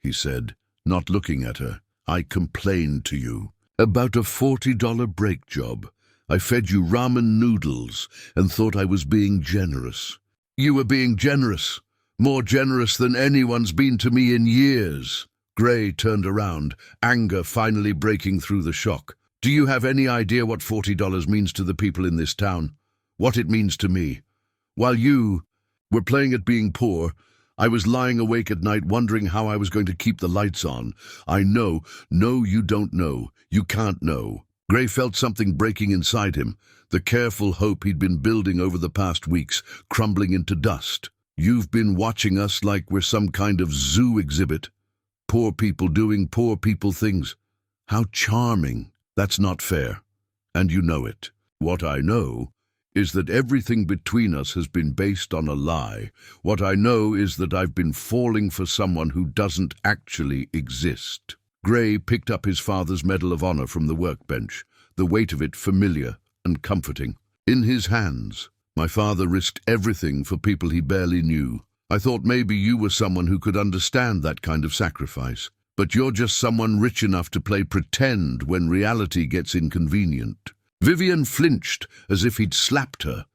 he said, not looking at her. I complained to you about a $40 break job. I fed you ramen noodles and thought I was being generous. You were being generous, more generous than anyone's been to me in years. Gray turned around, anger finally breaking through the shock. Do you have any idea what $40 means to the people in this town? What it means to me? While you were playing at being poor, I was lying awake at night wondering how I was going to keep the lights on. I know. No, you don't know. You can't know. Gray felt something breaking inside him, the careful hope he'd been building over the past weeks, crumbling into dust. You've been watching us like we're some kind of zoo exhibit. Poor people doing poor people things. How charming. That's not fair. And you know it. What I know is that everything between us has been based on a lie. What I know is that I've been falling for someone who doesn't actually exist. Gray picked up his father's Medal of Honor from the workbench, the weight of it familiar and comforting. In his hands, my father risked everything for people he barely knew. I thought maybe you were someone who could understand that kind of sacrifice. But you're just someone rich enough to play pretend when reality gets inconvenient. Vivian flinched as if he'd slapped her.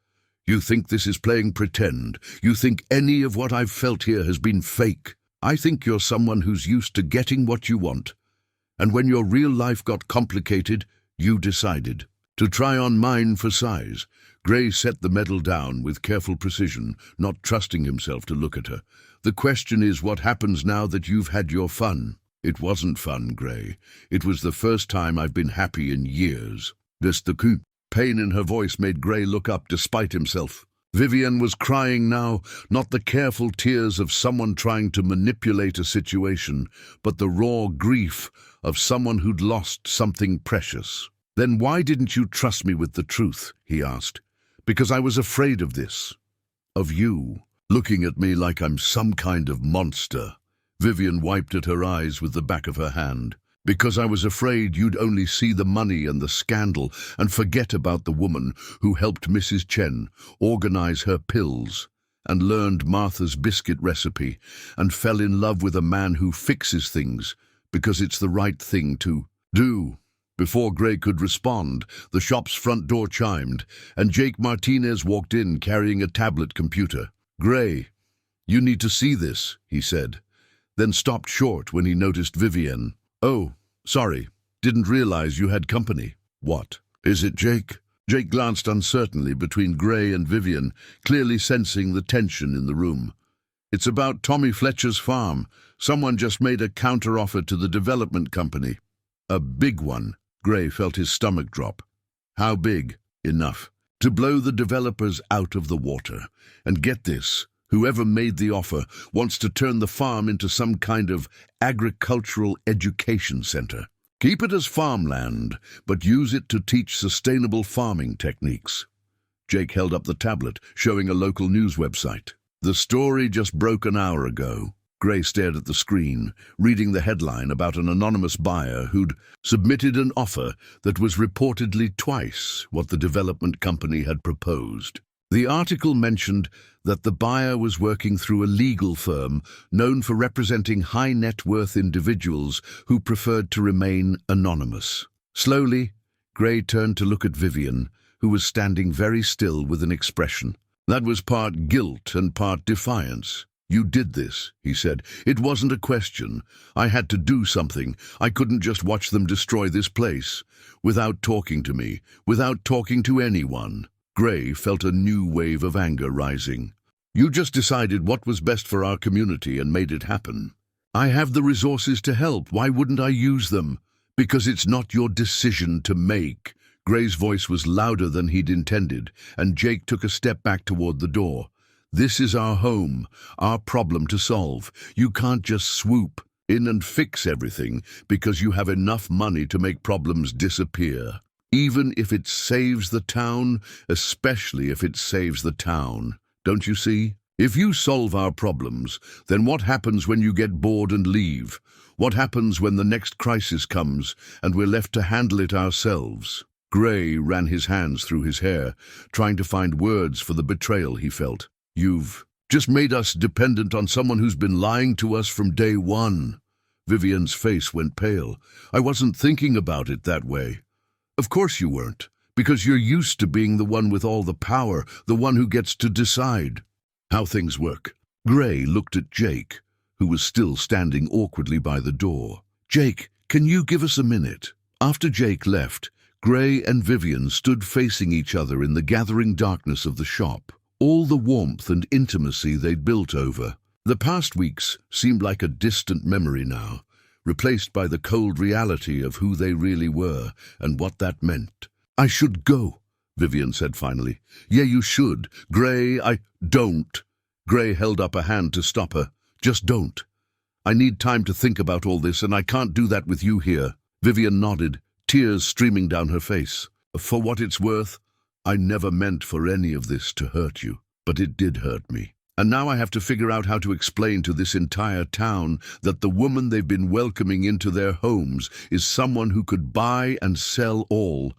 You think this is playing pretend? You think any of what I've felt here has been fake? I think you're someone who's used to getting what you want. And when your real life got complicated, you decided to try on mine for size. Gray set the medal down with careful precision, not trusting himself to look at her. The question is, what happens now that you've had your fun? It wasn't fun, Gray. It was the first time I've been happy in years. The pain in her voice made Gray look up despite himself. Vivian was crying now, not the careful tears of someone trying to manipulate a situation, but the raw grief of someone who'd lost something precious. Then why didn't you trust me with the truth? He asked. Because I was afraid of this. Of you, looking at me like I'm some kind of monster. Vivian wiped at her eyes with the back of her hand. Because I was afraid you'd only see the money and the scandal and forget about the woman who helped Mrs. Chen organize her pills and learned Martha's biscuit recipe and fell in love with a man who fixes things because it's the right thing to do. Before Gray could respond, the shop's front door chimed, and Jake Martinez walked in carrying a tablet computer. Gray, you need to see this, he said, then stopped short when he noticed Vivian. Oh, sorry, didn't realize you had company. What? Is it Jake? Jake glanced uncertainly between Gray and Vivian, clearly sensing the tension in the room. It's about Tommy Fletcher's farm. Someone just made a counteroffer to the development company. A big one. Gray felt his stomach drop. How big? Enough to blow the developers out of the water. And get this, whoever made the offer wants to turn the farm into some kind of agricultural education center. Keep it as farmland, but use it to teach sustainable farming techniques. Jake held up the tablet, showing a local news website. The story just broke an hour ago. Gray stared at the screen, reading the headline about an anonymous buyer who'd submitted an offer that was reportedly twice what the development company had proposed. The article mentioned that the buyer was working through a legal firm known for representing high net worth individuals who preferred to remain anonymous. Slowly, Gray turned to look at Vivian, who was standing very still with an expression. That was part guilt and part defiance. "You did this," he said. "It wasn't a question. I had to do something. I couldn't just watch them destroy this place. Without talking to me, without talking to anyone." Gray felt a new wave of anger rising. "You just decided what was best for our community and made it happen. I have the resources to help. Why wouldn't I use them? Because it's not your decision to make." Gray's voice was louder than he'd intended, and Jake took a step back toward the door. "This is our home, our problem to solve. You can't just swoop in and fix everything because you have enough money to make problems disappear. Even if it saves the town, especially if it saves the town. Don't you see? If you solve our problems, then what happens when you get bored and leave? What happens when the next crisis comes and we're left to handle it ourselves?" Gray ran his hands through his hair, trying to find words for the betrayal he felt. "You've just made us dependent on someone who's been lying to us from day one." Vivian's face went pale. "I wasn't thinking about it that way." "Of course you weren't, because you're used to being the one with all the power, the one who gets to decide how things work." Gray looked at Jake, who was still standing awkwardly by the door. "Jake, can you give us a minute?" After Jake left, Gray and Vivian stood facing each other in the gathering darkness of the shop. All the warmth and intimacy they'd built over. The past weeks seemed like a distant memory now, replaced by the cold reality of who they really were and what that meant. "I should go," Vivian said finally. "Yeah, you should. Gray, don't." Gray held up a hand to stop her. "Just don't. I need time to think about all this, and I can't do that with you here." Vivian nodded, tears streaming down her face. "For what it's worth, I never meant for any of this to hurt you, but it did hurt me. And now I have to figure out how to explain to this entire town that the woman they've been welcoming into their homes is someone who could buy and sell all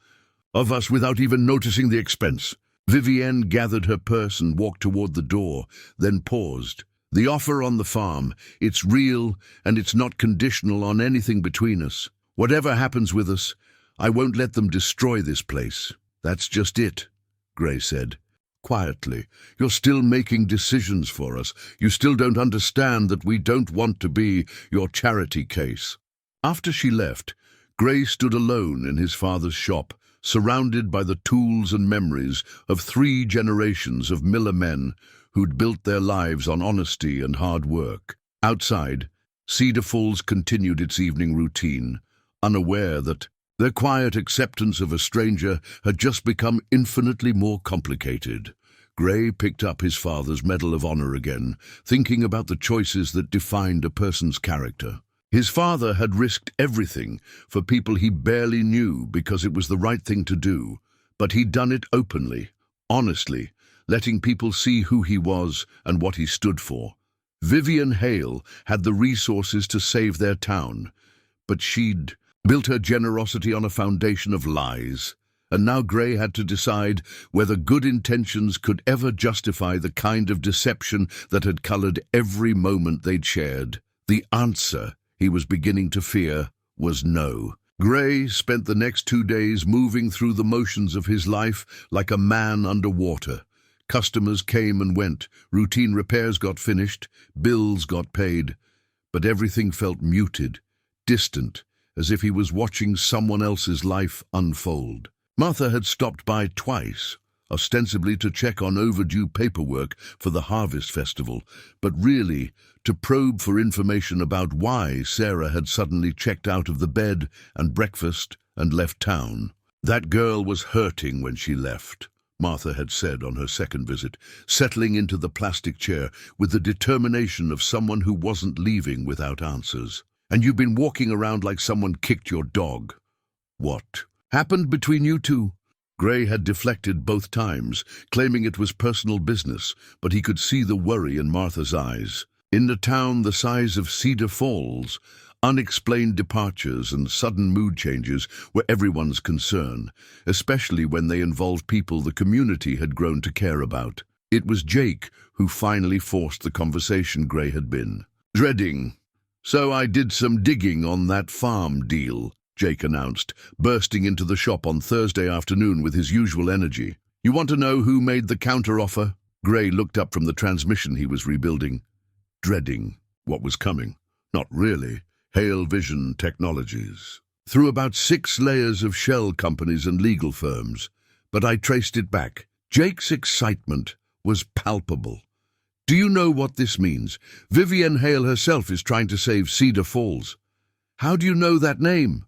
of us without even noticing the expense." Vivienne gathered her purse and walked toward the door, then paused. "The offer on the farm, it's real and it's not conditional on anything between us. Whatever happens with us, I won't let them destroy this place. That's just it," Gray said. Quietly. "You're still making decisions for us. You still don't understand that we don't want to be your charity case." After she left, Gray stood alone in his father's shop, surrounded by the tools and memories of 3 generations of Miller men who'd built their lives on honesty and hard work. Outside, Cedar Falls continued its evening routine, unaware that their quiet acceptance of a stranger had just become infinitely more complicated. Gray picked up his father's Medal of Honor again, thinking about the choices that defined a person's character. His father had risked everything for people he barely knew because it was the right thing to do, but he'd done it openly, honestly, letting people see who he was and what he stood for. Vivian Hale had the resources to save their town, but she'd built her generosity on a foundation of lies. And now Gray had to decide whether good intentions could ever justify the kind of deception that had colored every moment they'd shared. The answer, he was beginning to fear, was no. Gray spent the next 2 days moving through the motions of his life like a man underwater. Customers came and went, routine repairs got finished, bills got paid, but everything felt muted, distant, as if he was watching someone else's life unfold. Martha had stopped by twice, ostensibly to check on overdue paperwork for the Harvest Festival, but really to probe for information about why Sarah had suddenly checked out of the bed and breakfast and left town. "That girl was hurting when she left," Martha had said on her second visit, settling into the plastic chair with the determination of someone who wasn't leaving without answers. "And you've been walking around like someone kicked your dog." "What happened between you two?" Gray had deflected both times, claiming it was personal business, but he could see the worry in Martha's eyes. In a town the size of Cedar Falls, Unexplained departures and sudden mood changes were everyone's concern, especially when they involved people the community had grown to care about. It was Jake who finally forced the conversation Gray had been dreading. "So I did some digging on that farm deal," Jake announced, bursting into the shop on Thursday afternoon with his usual energy. "You want to know who made the counteroffer?" Gray looked up from the transmission he was rebuilding, dreading what was coming. "Not really. Hale Vision Technologies. Through about 6 layers of shell companies and legal firms. But I traced it back." Jake's excitement was palpable. "Do you know what this means? Vivienne Hale herself is trying to save Cedar Falls." "How do you know that name?"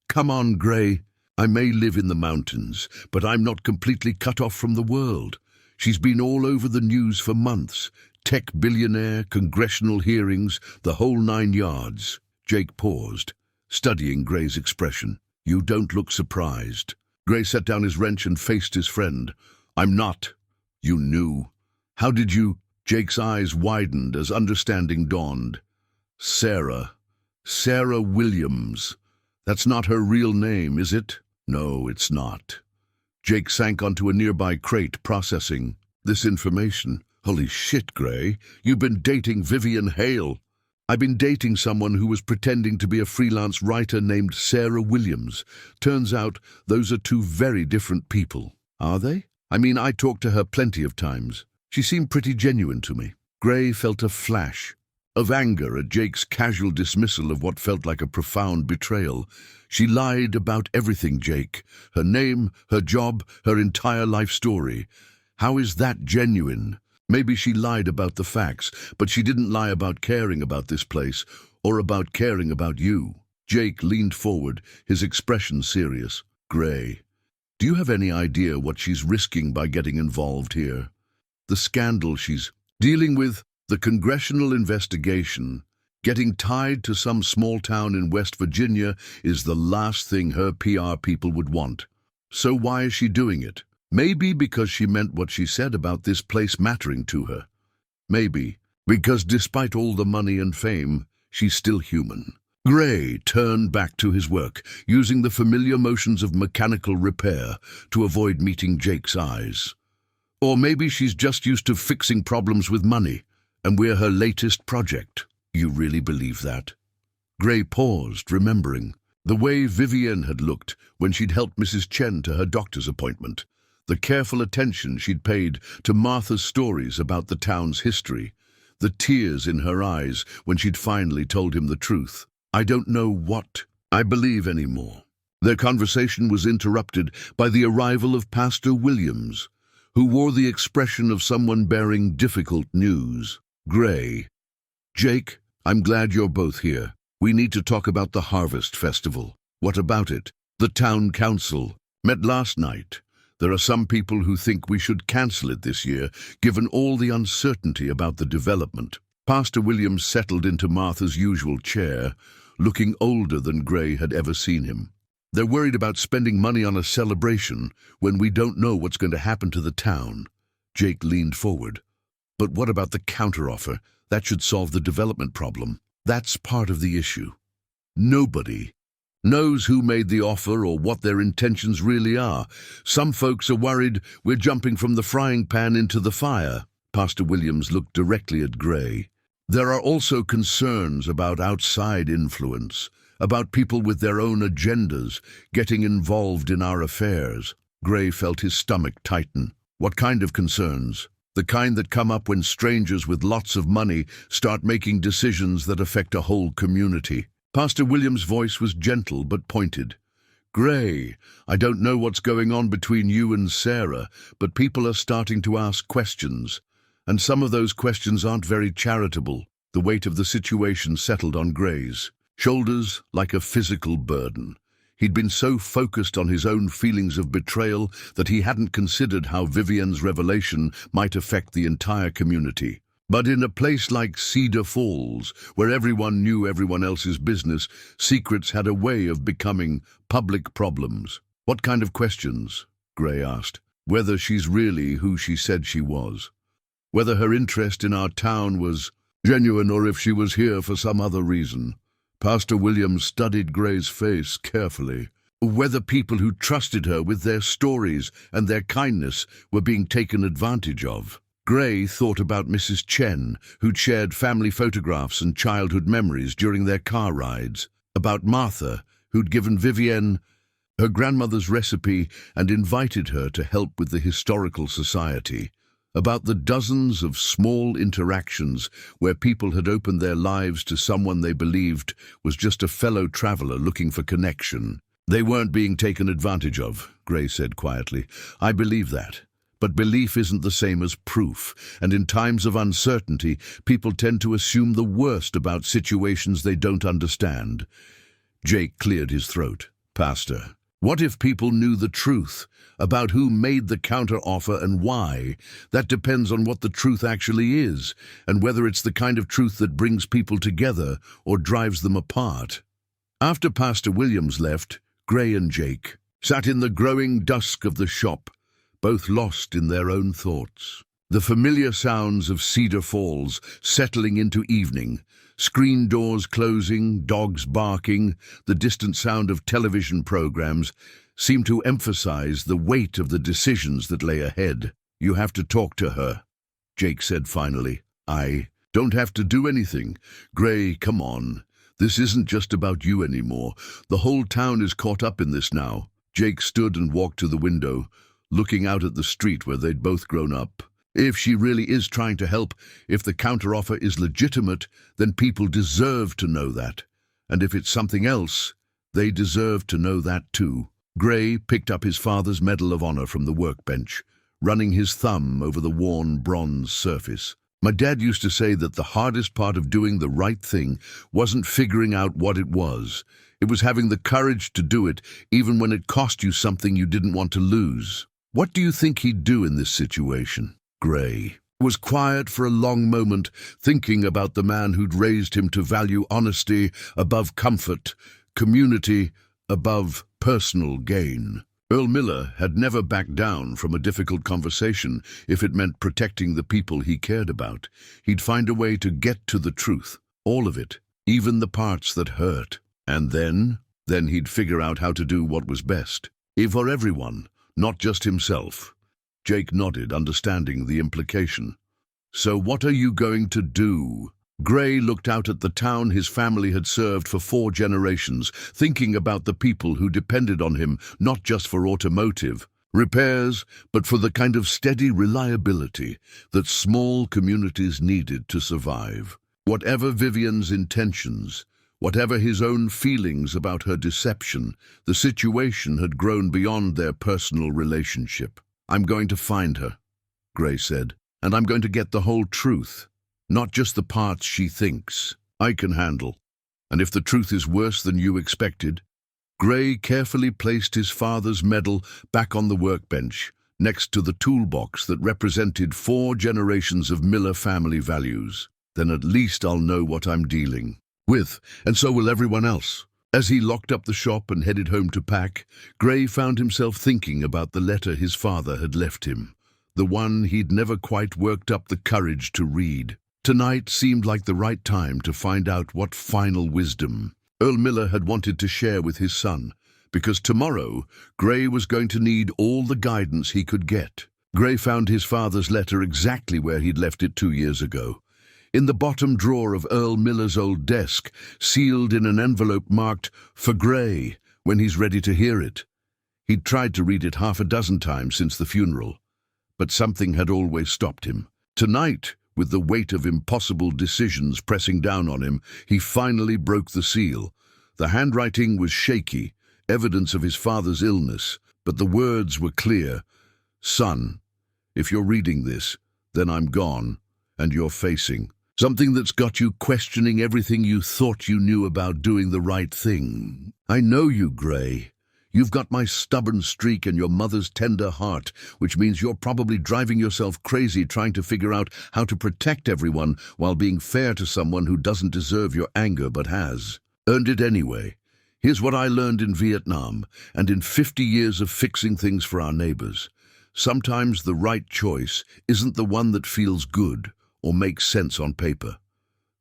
"Come on, Gray. I may live in the mountains, but I'm not completely cut off from the world. She's been all over the news for months. Tech billionaire, congressional hearings, the whole 9 yards. Jake paused, studying Gray's expression. "You don't look surprised." Gray set down his wrench and faced his friend. "I'm not." "You knew." "How did you—" Jake's eyes widened as understanding dawned. Sarah Williams. That's not her real name, is it?" "No, it's not." Jake sank onto a nearby crate, processing this information. "Holy shit, Gray. You've been dating Vivienne Hale." "I've been dating someone who was pretending to be a freelance writer named Sarah Williams. Turns out those are 2 very different people." "Are they?" "I mean, I talked to her plenty of times. She seemed pretty genuine to me." Gray felt a flash of anger at Jake's casual dismissal of what felt like a profound betrayal. "She lied about everything, Jake. Her name, her job, her entire life story. How is that genuine? Maybe she lied about the facts, but she didn't lie about caring about this place or about caring about you." Jake leaned forward, his expression serious. "Gray, do you have any idea what she's risking by getting involved here? The scandal she's dealing with, the congressional investigation, getting tied to some small town in West Virginia is the last thing her PR people would want. So why is she doing it? Maybe because she meant what she said about this place mattering to her. Maybe because despite all the money and fame, she's still human." Gray turned back to his work, using the familiar motions of mechanical repair to avoid meeting Jake's eyes. "Or maybe she's just used to fixing problems with money, and we're her latest project." "You really believe that?" Gray paused, remembering the way Vivienne had looked when she'd helped Mrs. Chen to her doctor's appointment, the careful attention she'd paid to Martha's stories about the town's history, the tears in her eyes when she'd finally told him the truth. "I don't know what I believe anymore." Their conversation was interrupted by the arrival of Pastor Williams, who wore the expression of someone bearing difficult news. "Gray, Jake, I'm glad you're both here. We need to talk about the Harvest Festival." "What about it?" "The town council met last night. There are some people who think we should cancel it this year, given all the uncertainty about the development." Pastor Williams settled into Martha's usual chair, looking older than Gray had ever seen him. "They're worried about spending money on a celebration when we don't know what's going to happen to the town." Jake leaned forward. "But what about the counteroffer? That should solve the development problem." "That's part of the issue. Nobody knows who made the offer or what their intentions really are. Some folks are worried we're jumping from the frying pan into the fire." Pastor Williams looked directly at Gray. "There are also concerns about outside influence, about people with their own agendas getting involved in our affairs." Gray felt his stomach tighten. "What kind of concerns?" "The kind that come up when strangers with lots of money start making decisions that affect a whole community." Pastor Williams' voice was gentle but pointed. "Gray, I don't know what's going on between you and Sarah, but people are starting to ask questions, and some of those questions aren't very charitable." The weight of the situation settled on Gray's shoulders like a physical burden. He'd been so focused on his own feelings of betrayal that he hadn't considered how Vivienne's revelation might affect the entire community. But in a place like Cedar Falls, where everyone knew everyone else's business, secrets had a way of becoming public problems. "What kind of questions?" Gray asked. "Whether she's really who she said she was. Whether her interest in our town was genuine or if she was here for some other reason. Pastor Williams studied Gray's face carefully. Whether people who trusted her with their stories and their kindness were being taken advantage of. Gray thought about Mrs. Chen, who'd shared family photographs and childhood memories during their car rides. About Martha, who'd given Vivienne her grandmother's recipe and invited her to help with the historical society. About the dozens of small interactions where people had opened their lives to someone they believed was just a fellow traveler looking for connection. They weren't being taken advantage of, Gray said quietly. I believe that. But belief isn't the same as proof, and in times of uncertainty, people tend to assume the worst about situations they don't understand. Jake cleared his throat. Pastor, what if people knew the truth about who made the counteroffer and why? That depends on what the truth actually is, and whether it's the kind of truth that brings people together or drives them apart. After Pastor Williams left, Gray and Jake sat in the growing dusk of the shop, both lost in their own thoughts. The familiar sounds of Cedar Falls settling into evening, screen doors closing, dogs barking, the distant sound of television programs seemed to emphasize the weight of the decisions that lay ahead. You have to talk to her, Jake said finally. I don't have to do anything. Gray, come on. This isn't just about you anymore. The whole town is caught up in this now. Jake stood and walked to the window, looking out at the street where they'd both grown up. If she really is trying to help, if the counteroffer is legitimate, then people deserve to know that. And if it's something else, they deserve to know that too. Gray picked up his father's Medal of Honor from the workbench, running his thumb over the worn bronze surface. My dad used to say that the hardest part of doing the right thing wasn't figuring out what it was. It was having the courage to do it, even when it cost you something you didn't want to lose. What do you think he'd do in this situation? Gray was quiet for a long moment, thinking about the man who'd raised him to value honesty above comfort, community above personal gain. Earl Miller had never backed down from a difficult conversation if it meant protecting the people he cared about. He'd find a way to get to the truth, all of it, even the parts that hurt. And then he'd figure out how to do what was best. For everyone, not just himself. Jake nodded, understanding the implication. So what are you going to do? Gray looked out at the town his family had served for 4 generations, thinking about the people who depended on him, not just for automotive repairs, but for the kind of steady reliability that small communities needed to survive. Whatever Vivian's intentions, whatever his own feelings about her deception, the situation had grown beyond their personal relationship. I'm going to find her, Gray said, and I'm going to get the whole truth. Not just the parts she thinks I can handle. And if the truth is worse than you expected. Gray carefully placed his father's medal back on the workbench, next to the toolbox that represented 4 generations of Miller family values. Then at least I'll know what I'm dealing with, and so will everyone else. As he locked up the shop and headed home to pack, Gray found himself thinking about the letter his father had left him, the one he'd never quite worked up the courage to read. Tonight seemed like the right time to find out what final wisdom Earl Miller had wanted to share with his son, because tomorrow Gray was going to need all the guidance he could get. Gray found his father's letter exactly where he'd left it 2 years ago, in the bottom drawer of Earl Miller's old desk, sealed in an envelope marked, "For Gray, when he's ready to hear it." He'd tried to read it 6 times since the funeral, but something had always stopped him. Tonight, with the weight of impossible decisions pressing down on him, he finally broke the seal. The handwriting was shaky, evidence of his father's illness, but the words were clear. Son, if you're reading this, then I'm gone, and you're facing something that's got you questioning everything you thought you knew about doing the right thing. I know you, Gray. You've got my stubborn streak and your mother's tender heart, which means you're probably driving yourself crazy trying to figure out how to protect everyone while being fair to someone who doesn't deserve your anger but has earned it anyway. Here's what I learned in Vietnam and in 50 years of fixing things for our neighbors. Sometimes the right choice isn't the one that feels good or makes sense on paper.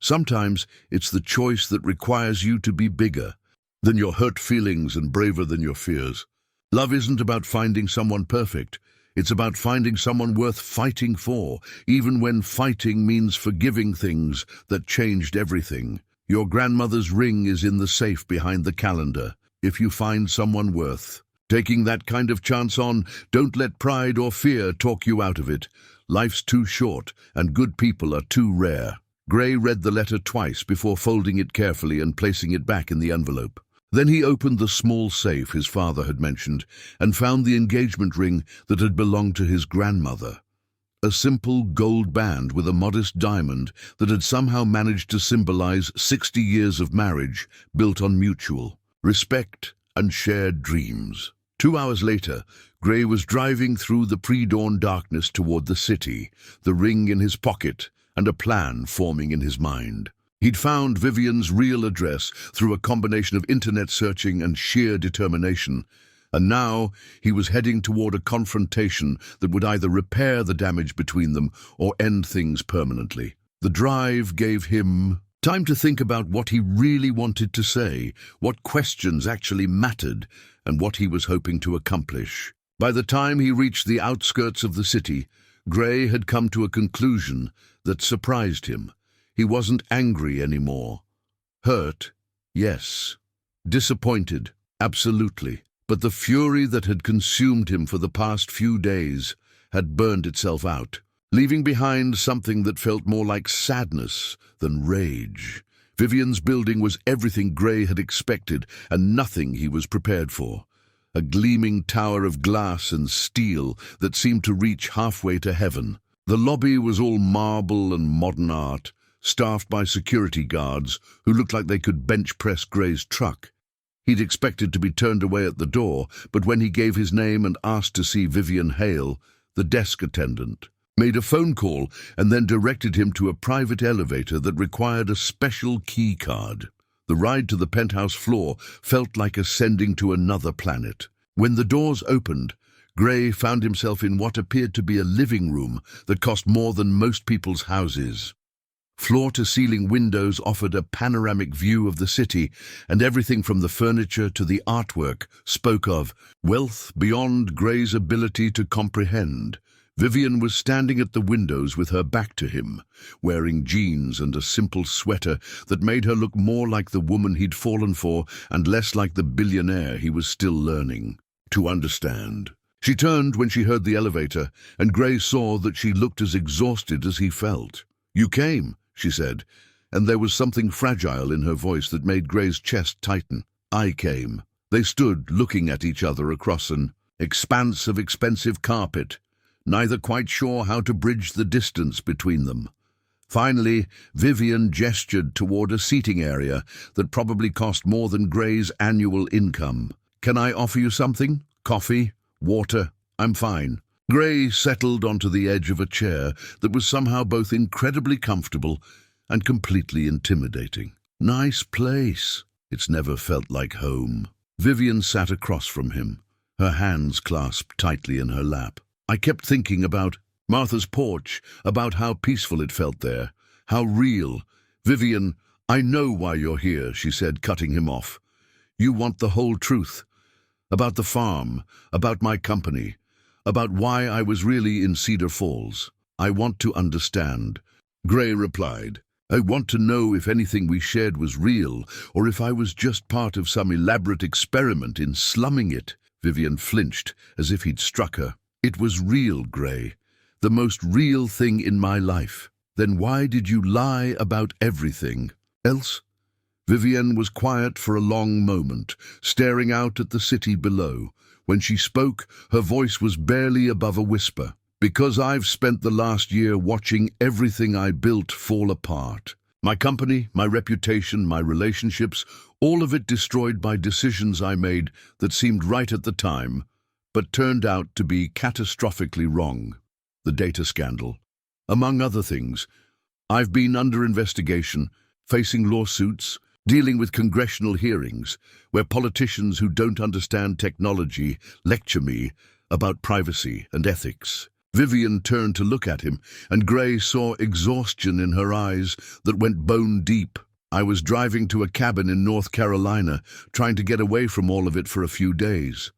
Sometimes it's the choice that requires you to be bigger than your hurt feelings and braver than your fears. Love isn't about finding someone perfect. It's about finding someone worth fighting for, even when fighting means forgiving things that changed everything. Your grandmother's ring is in the safe behind the calendar. If you find someone worth taking that kind of chance on, don't let pride or fear talk you out of it. Life's too short, and good people are too rare. Gray read the letter twice before folding it carefully and placing it back in the envelope. Then he opened the small safe his father had mentioned and found the engagement ring that had belonged to his grandmother. A simple gold band with a modest diamond that had somehow managed to symbolize 60 years of marriage built on mutual respect and shared dreams. 2 hours later, Gray was driving through the pre-dawn darkness toward the city, the ring in his pocket and a plan forming in his mind. He'd found Vivian's real address through a combination of internet searching and sheer determination, and now he was heading toward a confrontation that would either repair the damage between them or end things permanently. The drive gave him time to think about what he really wanted to say, what questions actually mattered, and what he was hoping to accomplish. By the time he reached the outskirts of the city, Gray had come to a conclusion that surprised him. He wasn't angry anymore. Hurt, yes. Disappointed, absolutely. But the fury that had consumed him for the past few days had burned itself out, leaving behind something that felt more like sadness than rage. Vivian's building was everything Gray had expected and nothing he was prepared for. A gleaming tower of glass and steel that seemed to reach halfway to heaven. The lobby was all marble and modern art, staffed by security guards who looked like they could bench press Gray's truck. He'd expected to be turned away at the door, but when he gave his name and asked to see Vivian Hale, the desk attendant made a phone call and then directed him to a private elevator that required a special key card. The ride to the penthouse floor felt like ascending to another planet. When the doors opened, Gray found himself in what appeared to be a living room that cost more than most people's houses. Floor-to-ceiling windows offered a panoramic view of the city, and everything from the furniture to the artwork spoke of wealth beyond Gray's ability to comprehend. Vivian was standing at the windows with her back to him, wearing jeans and a simple sweater that made her look more like the woman he'd fallen for and less like the billionaire he was still learning to understand. She turned when she heard the elevator, and Gray saw that she looked as exhausted as he felt. "You came," she said, and there was something fragile in her voice that made Gray's chest tighten. "I came." They stood looking at each other across an expanse of expensive carpet, neither quite sure how to bridge the distance between them. Finally, Vivian gestured toward a seating area that probably cost more than Gray's annual income. "Can I offer you something? Coffee? Water? I'm fine." Gray settled onto the edge of a chair that was somehow both incredibly comfortable and completely intimidating. "Nice place." It's never felt like home. Vivian sat across from him, her hands clasped tightly in her lap. "I kept thinking about Martha's porch, about how peaceful it felt there, how real." "Vivian, I know why you're here," she said, cutting him off. "You want the whole truth. About the farm, about my company, about why I was really in Cedar Falls. I want to understand." Gray replied, "I want to know if anything we shared was real, or if I was just part of some elaborate experiment in slumming it." Vivian flinched, as if he'd struck her. "It was real, Gray. The most real thing in my life." "Then why did you lie about everything else?" Vivian was quiet for a long moment, staring out at the city below. When she spoke, her voice was barely above a whisper. "Because I've spent the last year watching everything I built fall apart. My company, my reputation, my relationships, all of it destroyed by decisions I made that seemed right at the time, but turned out to be catastrophically wrong. The data scandal. Among other things, I've been under investigation, facing lawsuits, dealing with congressional hearings, where politicians who don't understand technology lecture me about privacy and ethics. Vivian turned to look at him, and Gray saw exhaustion in her eyes that went bone deep. "I was driving to a cabin in North Carolina, trying to get away from all of it for a few days,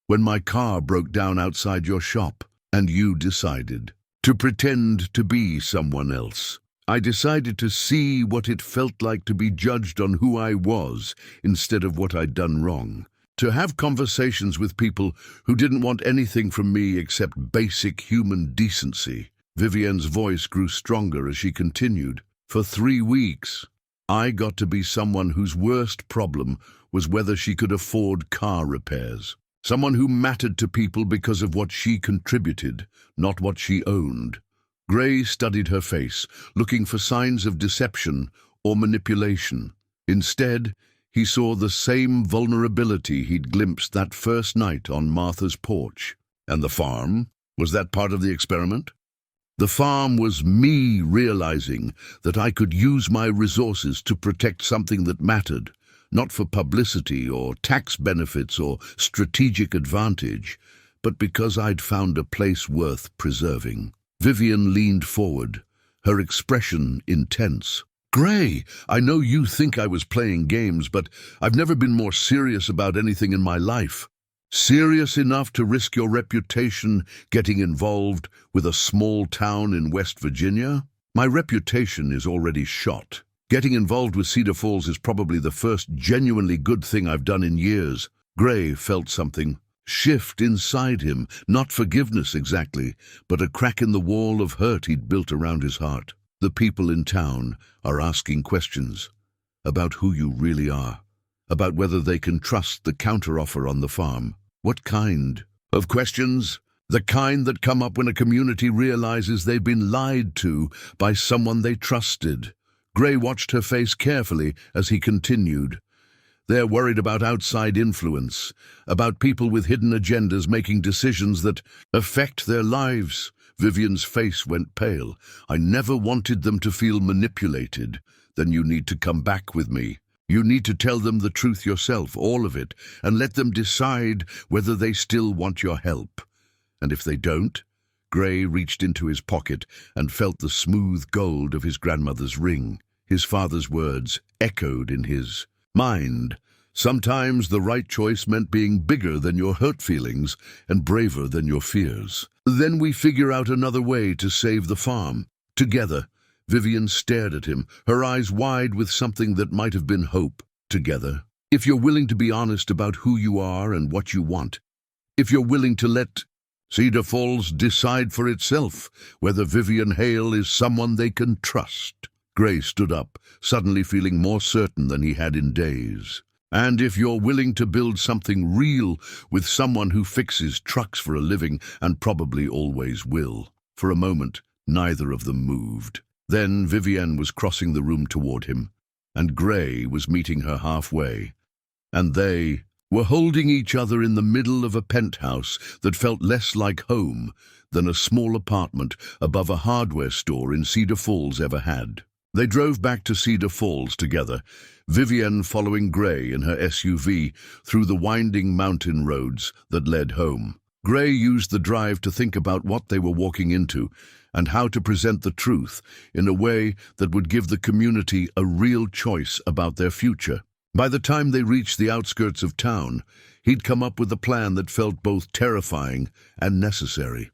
when my car broke down outside your shop, and you decided to pretend to be someone else. I decided to see what it felt like to be judged on who I was instead of what I'd done wrong. To have conversations with people who didn't want anything from me except basic human decency." Vivian's voice grew stronger as she continued. "For 3 weeks, I got to be someone whose worst problem was whether she could afford car repairs. Someone who mattered to people because of what she contributed, not what she owned." Gray studied her face, looking for signs of deception or manipulation. Instead, he saw the same vulnerability he'd glimpsed that first night on Martha's porch. And the farm? Was that part of the experiment? The farm was me realizing that I could use my resources to protect something that mattered, not for publicity or tax benefits or strategic advantage, but because I'd found a place worth preserving. Vivian leaned forward, her expression intense. "Gray, I know you think I was playing games, but I've never been more serious about anything in my life. Serious enough to risk your reputation getting involved with a small town in West Virginia? My reputation is already shot. Getting involved with Cedar Falls is probably the first genuinely good thing I've done in years." Gray felt something shift inside him, not forgiveness exactly, but a crack in the wall of hurt he'd built around his heart. "The people in town are asking questions about who you really are, about whether they can trust the counteroffer on the farm." "What kind of questions?" "The kind that come up when a community realizes they've been lied to by someone they trusted." Gray watched her face carefully as he continued. "They're worried about outside influence, about people with hidden agendas making decisions that affect their lives." Vivian's face went pale. "I never wanted them to feel manipulated." "Then you need to come back with me. You need to tell them the truth yourself, all of it, and let them decide whether they still want your help. And if they don't?" Gray reached into his pocket and felt the smooth gold of his grandmother's ring. His father's words echoed in his mind. Sometimes the right choice meant being bigger than your hurt feelings and braver than your fears. "Then we figure out another way to save the farm. Together." Vivian stared at him, her eyes wide with something that might have been hope. "Together. If you're willing to be honest about who you are and what you want. If you're willing to let Cedar Falls decide for itself whether Vivian Hale is someone they can trust." Gray stood up, suddenly feeling more certain than he had in days. "And if you're willing to build something real with someone who fixes trucks for a living and probably always will." For a moment, neither of them moved. Then Vivian was crossing the room toward him, and Gray was meeting her halfway. And they were holding each other in the middle of a penthouse that felt less like home than a small apartment above a hardware store in Cedar Falls ever had. They drove back to Cedar Falls together, Vivian following Gray in her SUV through the winding mountain roads that led home. Gray used the drive to think about what they were walking into and how to present the truth in a way that would give the community a real choice about their future. By the time they reached the outskirts of town, he'd come up with a plan that felt both terrifying and necessary.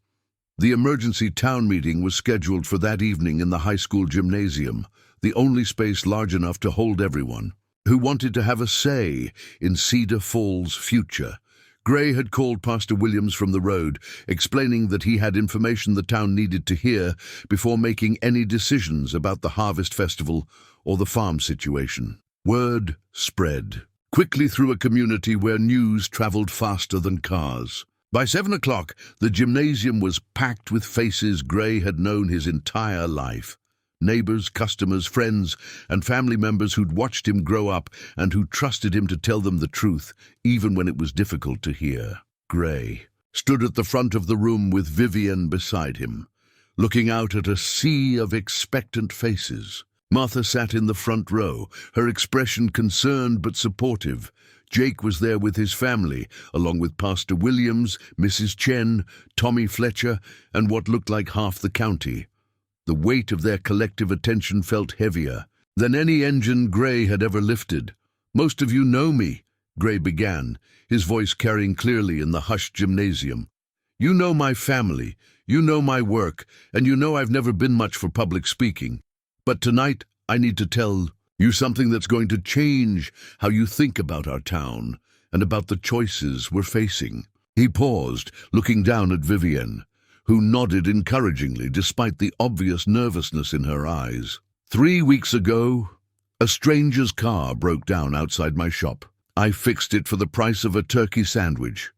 The emergency town meeting was scheduled for that evening in the high school gymnasium, the only space large enough to hold everyone who wanted to have a say in Cedar Falls' future. Gray had called Pastor Williams from the road, explaining that he had information the town needed to hear before making any decisions about the Harvest Festival or the farm situation. Word spread quickly through a community where news traveled faster than cars. By 7 o'clock, the gymnasium was packed with faces Gray had known his entire life. Neighbors, customers, friends, and family members who'd watched him grow up and who trusted him to tell them the truth, even when it was difficult to hear. Gray stood at the front of the room with Vivian beside him, looking out at a sea of expectant faces. Martha sat in the front row, her expression concerned but supportive, Jake was there with his family, along with Pastor Williams, Mrs. Chen, Tommy Fletcher, and what looked like half the county. The weight of their collective attention felt heavier than any engine Gray had ever lifted. "Most of you know me," Gray began, his voice carrying clearly in the hushed gymnasium. "You know my family, you know my work, and you know I've never been much for public speaking. But tonight, I need to tell you something that's going to change how you think about our town and about the choices we're facing." He paused, looking down at Vivian, who nodded encouragingly despite the obvious nervousness in her eyes. 3 weeks ago, a stranger's car broke down outside my shop. I fixed it for the price of a turkey sandwich.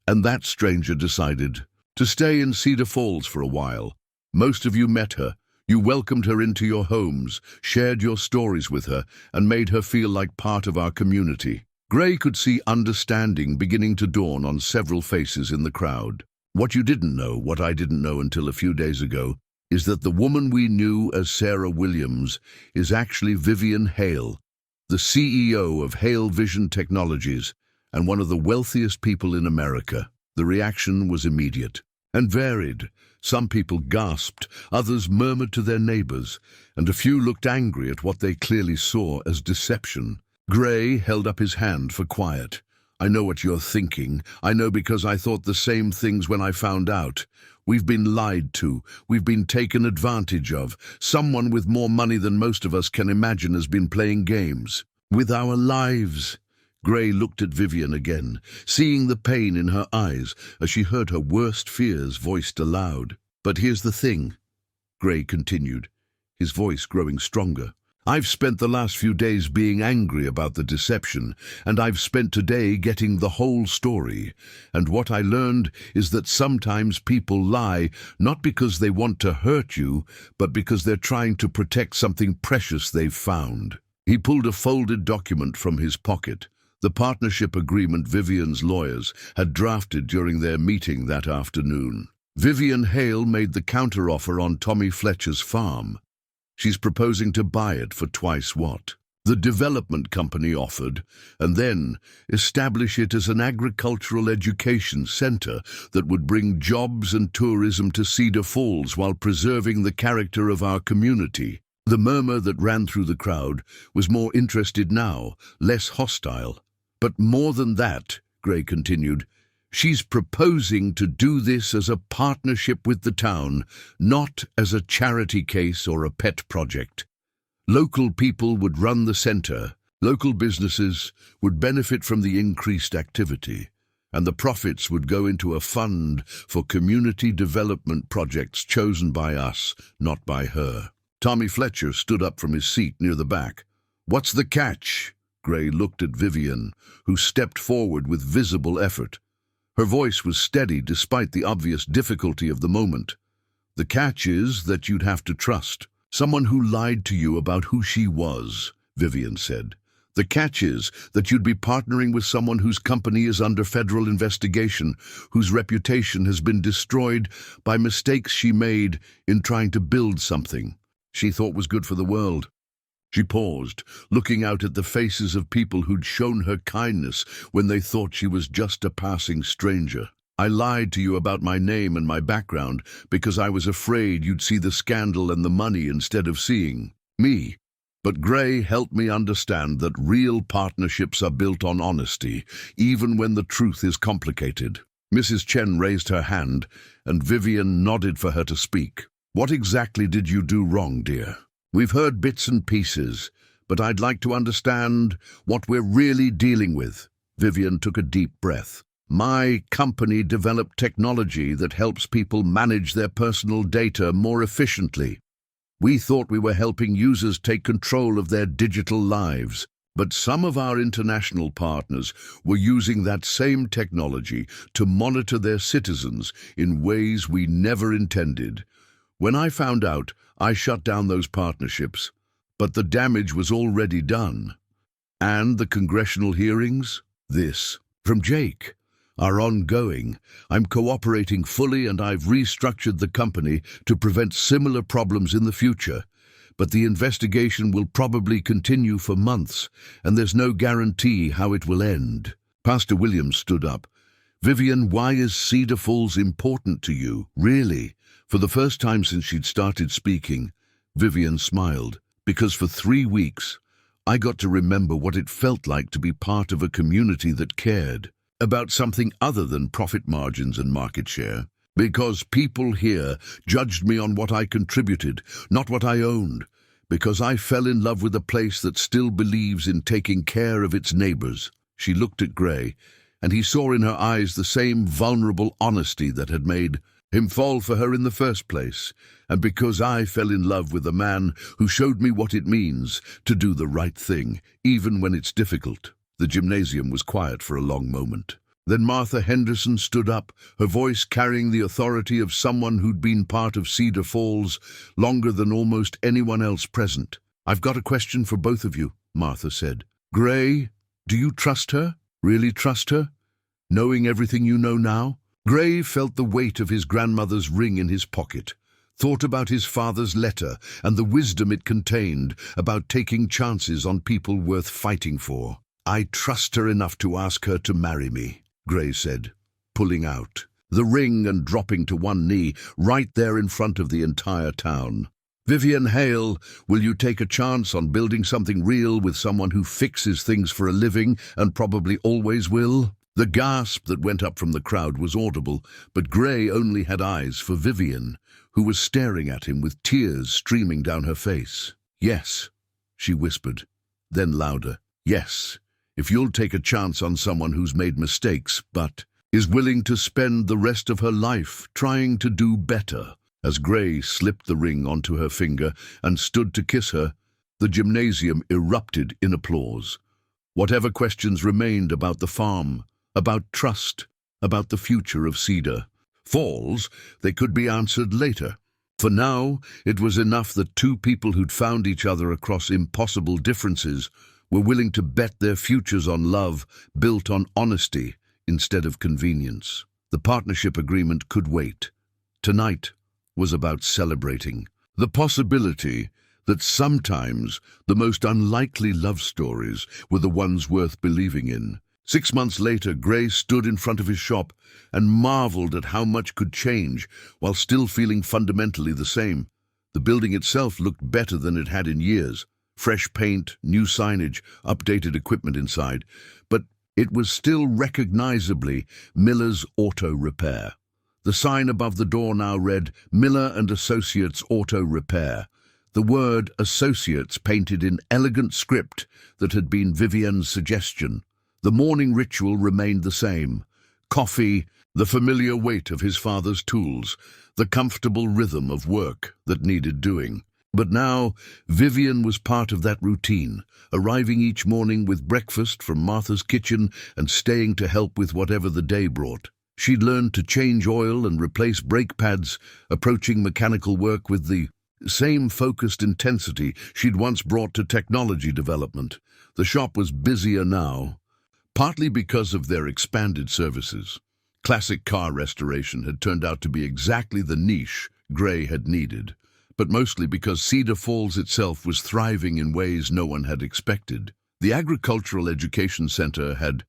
And that stranger decided to stay in Cedar Falls for a while. Most of you met her. You welcomed her into your homes, shared your stories with her, and made her feel like part of our community. Gray could see understanding beginning to dawn on several faces in the crowd. What you didn't know, what I didn't know until a few days ago, is that the woman we knew as Sarah Williams is actually Vivian Hale, the CEO of Hale Vision Technologies and one of the wealthiest people in America. The reaction was immediate and varied. Some people gasped, others murmured to their neighbors, and a few looked angry at what they clearly saw as deception. Gray held up his hand for quiet. "I know what you're thinking. I know because I thought the same things when I found out. We've been lied to. We've been taken advantage of. Someone with more money than most of us can imagine has been playing games with our lives." Gray looked at Vivian again, seeing the pain in her eyes as she heard her worst fears voiced aloud. "But here's the thing," Gray continued, his voice growing stronger. "I've spent the last few days being angry about the deception, and I've spent today getting the whole story. And what I learned is that sometimes people lie not because they want to hurt you, but because they're trying to protect something precious they've found." He pulled a folded document from his pocket, the partnership agreement Vivian's lawyers had drafted during their meeting that afternoon. Vivian Hale made the counteroffer on Tommy Fletcher's farm. She's proposing to buy it for twice what the development company offered, and then establish it as an agricultural education center that would bring jobs and tourism to Cedar Falls while preserving the character of our community. The murmur that ran through the crowd was more interested now, less hostile. "But more than that," Gray continued, "she's proposing to do this as a partnership with the town, not as a charity case or a pet project. Local people would run the center, local businesses would benefit from the increased activity, and the profits would go into a fund for community development projects chosen by us, not by her." Tommy Fletcher stood up from his seat near the back. "What's the catch?" Gray looked at Vivian, who stepped forward with visible effort. Her voice was steady despite the obvious difficulty of the moment. "The catch is that you'd have to trust someone who lied to you about who she was," Vivian said. "The catch is that you'd be partnering with someone whose company is under federal investigation, whose reputation has been destroyed by mistakes she made in trying to build something she thought was good for the world." She paused, looking out at the faces of people who'd shown her kindness when they thought she was just a passing stranger. "I lied to you about my name and my background because I was afraid you'd see the scandal and the money instead of seeing me. But Gray helped me understand that real partnerships are built on honesty, even when the truth is complicated." Mrs. Chen raised her hand, and Vivian nodded for her to speak. "What exactly did you do wrong, dear? We've heard bits and pieces, but I'd like to understand what we're really dealing with." Vivian took a deep breath. "My company developed technology that helps people manage their personal data more efficiently. We thought we were helping users take control of their digital lives, but some of our international partners were using that same technology to monitor their citizens in ways we never intended. When I found out, I shut down those partnerships, but the damage was already done." "And the congressional hearings?" "This from Jake are ongoing. I'm cooperating fully, and I've restructured the company to prevent similar problems in the future. but the investigation will probably continue for months, and there's no guarantee how it will end." Pastor Williams stood up. "Vivian, why is Cedar Falls important to you, really?" For the first time since she'd started speaking, Vivian smiled. "Because for 3 weeks, I got to remember what it felt like to be part of a community that cared about something other than profit margins and market share. Because people here judged me on what I contributed, not what I owned. Because I fell in love with a place that still believes in taking care of its neighbors." She looked at Gray, and he saw in her eyes the same vulnerable honesty that had made him fall for her in the first place. "And because I fell in love with a man who showed me what it means to do the right thing, even when it's difficult." The gymnasium was quiet for a long moment. Then Martha Henderson stood up, her voice carrying the authority of someone who'd been part of Cedar Falls longer than almost anyone else present. "I've got a question for both of you," Martha said. "Gray, do you trust her? Really trust her? Knowing everything you know now?" Gray felt the weight of his grandmother's ring in his pocket, thought about his father's letter and the wisdom it contained about taking chances on people worth fighting for. "I trust her enough to ask her to marry me," Gray said, pulling out the ring and dropping to one knee right there in front of the entire town. "Vivian Hale, will you take a chance on building something real with someone who fixes things for a living and probably always will?" The gasp that went up from the crowd was audible, but Gray only had eyes for Vivian, who was staring at him with tears streaming down her face. "Yes," she whispered, then louder. "Yes, if you'll take a chance on someone who's made mistakes, but is willing to spend the rest of her life trying to do better." As Gray slipped the ring onto her finger and stood to kiss her, the gymnasium erupted in applause. Whatever questions remained about the farm, about trust, about the future of Cedar Falls, they could be answered later. For now, it was enough that two people who'd found each other across impossible differences were willing to bet their futures on love built on honesty instead of convenience. The partnership agreement could wait. Tonight was about celebrating the possibility that sometimes the most unlikely love stories were the ones worth believing in. 6 months later, Gray stood in front of his shop and marveled at how much could change while still feeling fundamentally the same. The building itself looked better than it had in years. Fresh paint, new signage, updated equipment inside. But it was still recognizably Miller's Auto Repair. The sign above the door now read, "Miller and Associates Auto Repair." The word Associates painted in elegant script that had been Vivian's suggestion. The morning ritual remained the same. Coffee, the familiar weight of his father's tools, the comfortable rhythm of work that needed doing. But now, Vivian was part of that routine, arriving each morning with breakfast from Martha's kitchen and staying to help with whatever the day brought. She'd learned to change oil and replace brake pads, approaching mechanical work with the same focused intensity she'd once brought to technology development. The shop was busier now, partly because of their expanded services. Classic car restoration had turned out to be exactly the niche Gray had needed, but mostly because Cedar Falls itself was thriving in ways no one had expected. The Agricultural Education Center had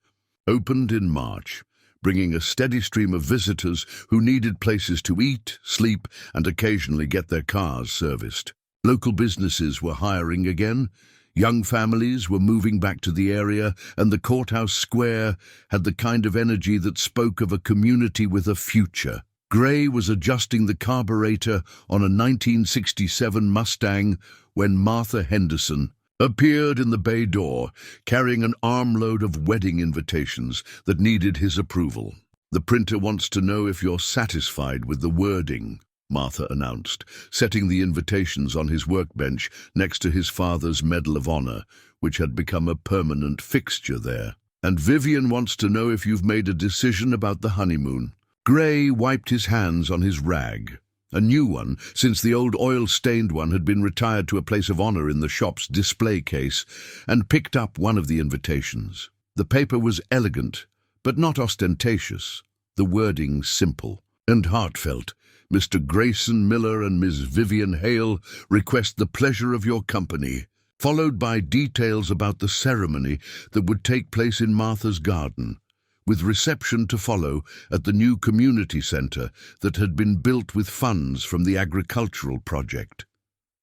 opened in March, bringing a steady stream of visitors who needed places to eat, sleep, and occasionally get their cars serviced. Local businesses were hiring again. Young families were moving back to the area, and the courthouse square had the kind of energy that spoke of a community with a future. Gray was adjusting the carburetor on a 1967 Mustang when Martha Henderson appeared in the bay door, carrying an armload of wedding invitations that needed his approval. "The printer wants to know if you're satisfied with the wording," Martha announced, setting the invitations on his workbench next to his father's Medal of Honor, which had become a permanent fixture there. "And Vivian wants to know if you've made a decision about the honeymoon." Gray wiped his hands on his rag, a new one, since the old oil-stained one had been retired to a place of honor in the shop's display case, and picked up one of the invitations. The paper was elegant, but not ostentatious, the wording simple and heartfelt, Mr. Grayson Miller and Ms. Vivian Hale request the pleasure of your company," followed by details about the ceremony that would take place in Martha's garden, with reception to follow at the new community centre that had been built with funds from the agricultural project.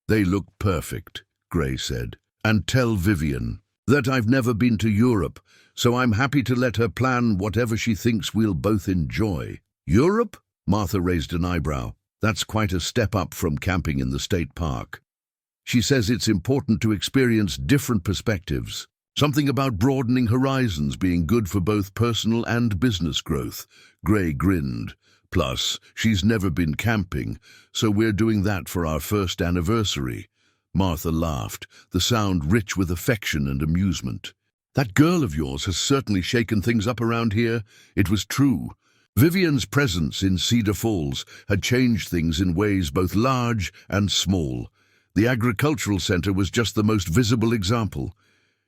"They look perfect," Gray said. "And tell Vivian that I've never been to Europe, so I'm happy to let her plan whatever she thinks we'll both enjoy." "Europe?" Martha raised an eyebrow. "That's quite a step up from camping in the state park." She says it's important to experience different perspectives. Something about broadening horizons being good for both personal and business growth. Gray grinned. "Plus, she's never been camping, so we're doing that for our first anniversary." Martha laughed, the sound rich with affection and amusement. "That girl of yours has certainly shaken things up around here." It was true. Vivian's presence in Cedar Falls had changed things in ways both large and small. The agricultural center was just the most visible example.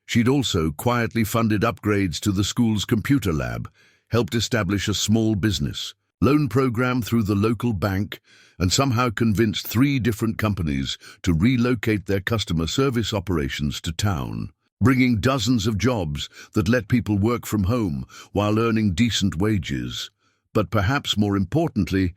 She'd also quietly funded upgrades to the school's computer lab, helped establish a small business, loan program through the local bank, and somehow convinced 3 different companies to relocate their customer service operations to town, bringing dozens of jobs that let people work from home while earning decent wages. But perhaps more importantly,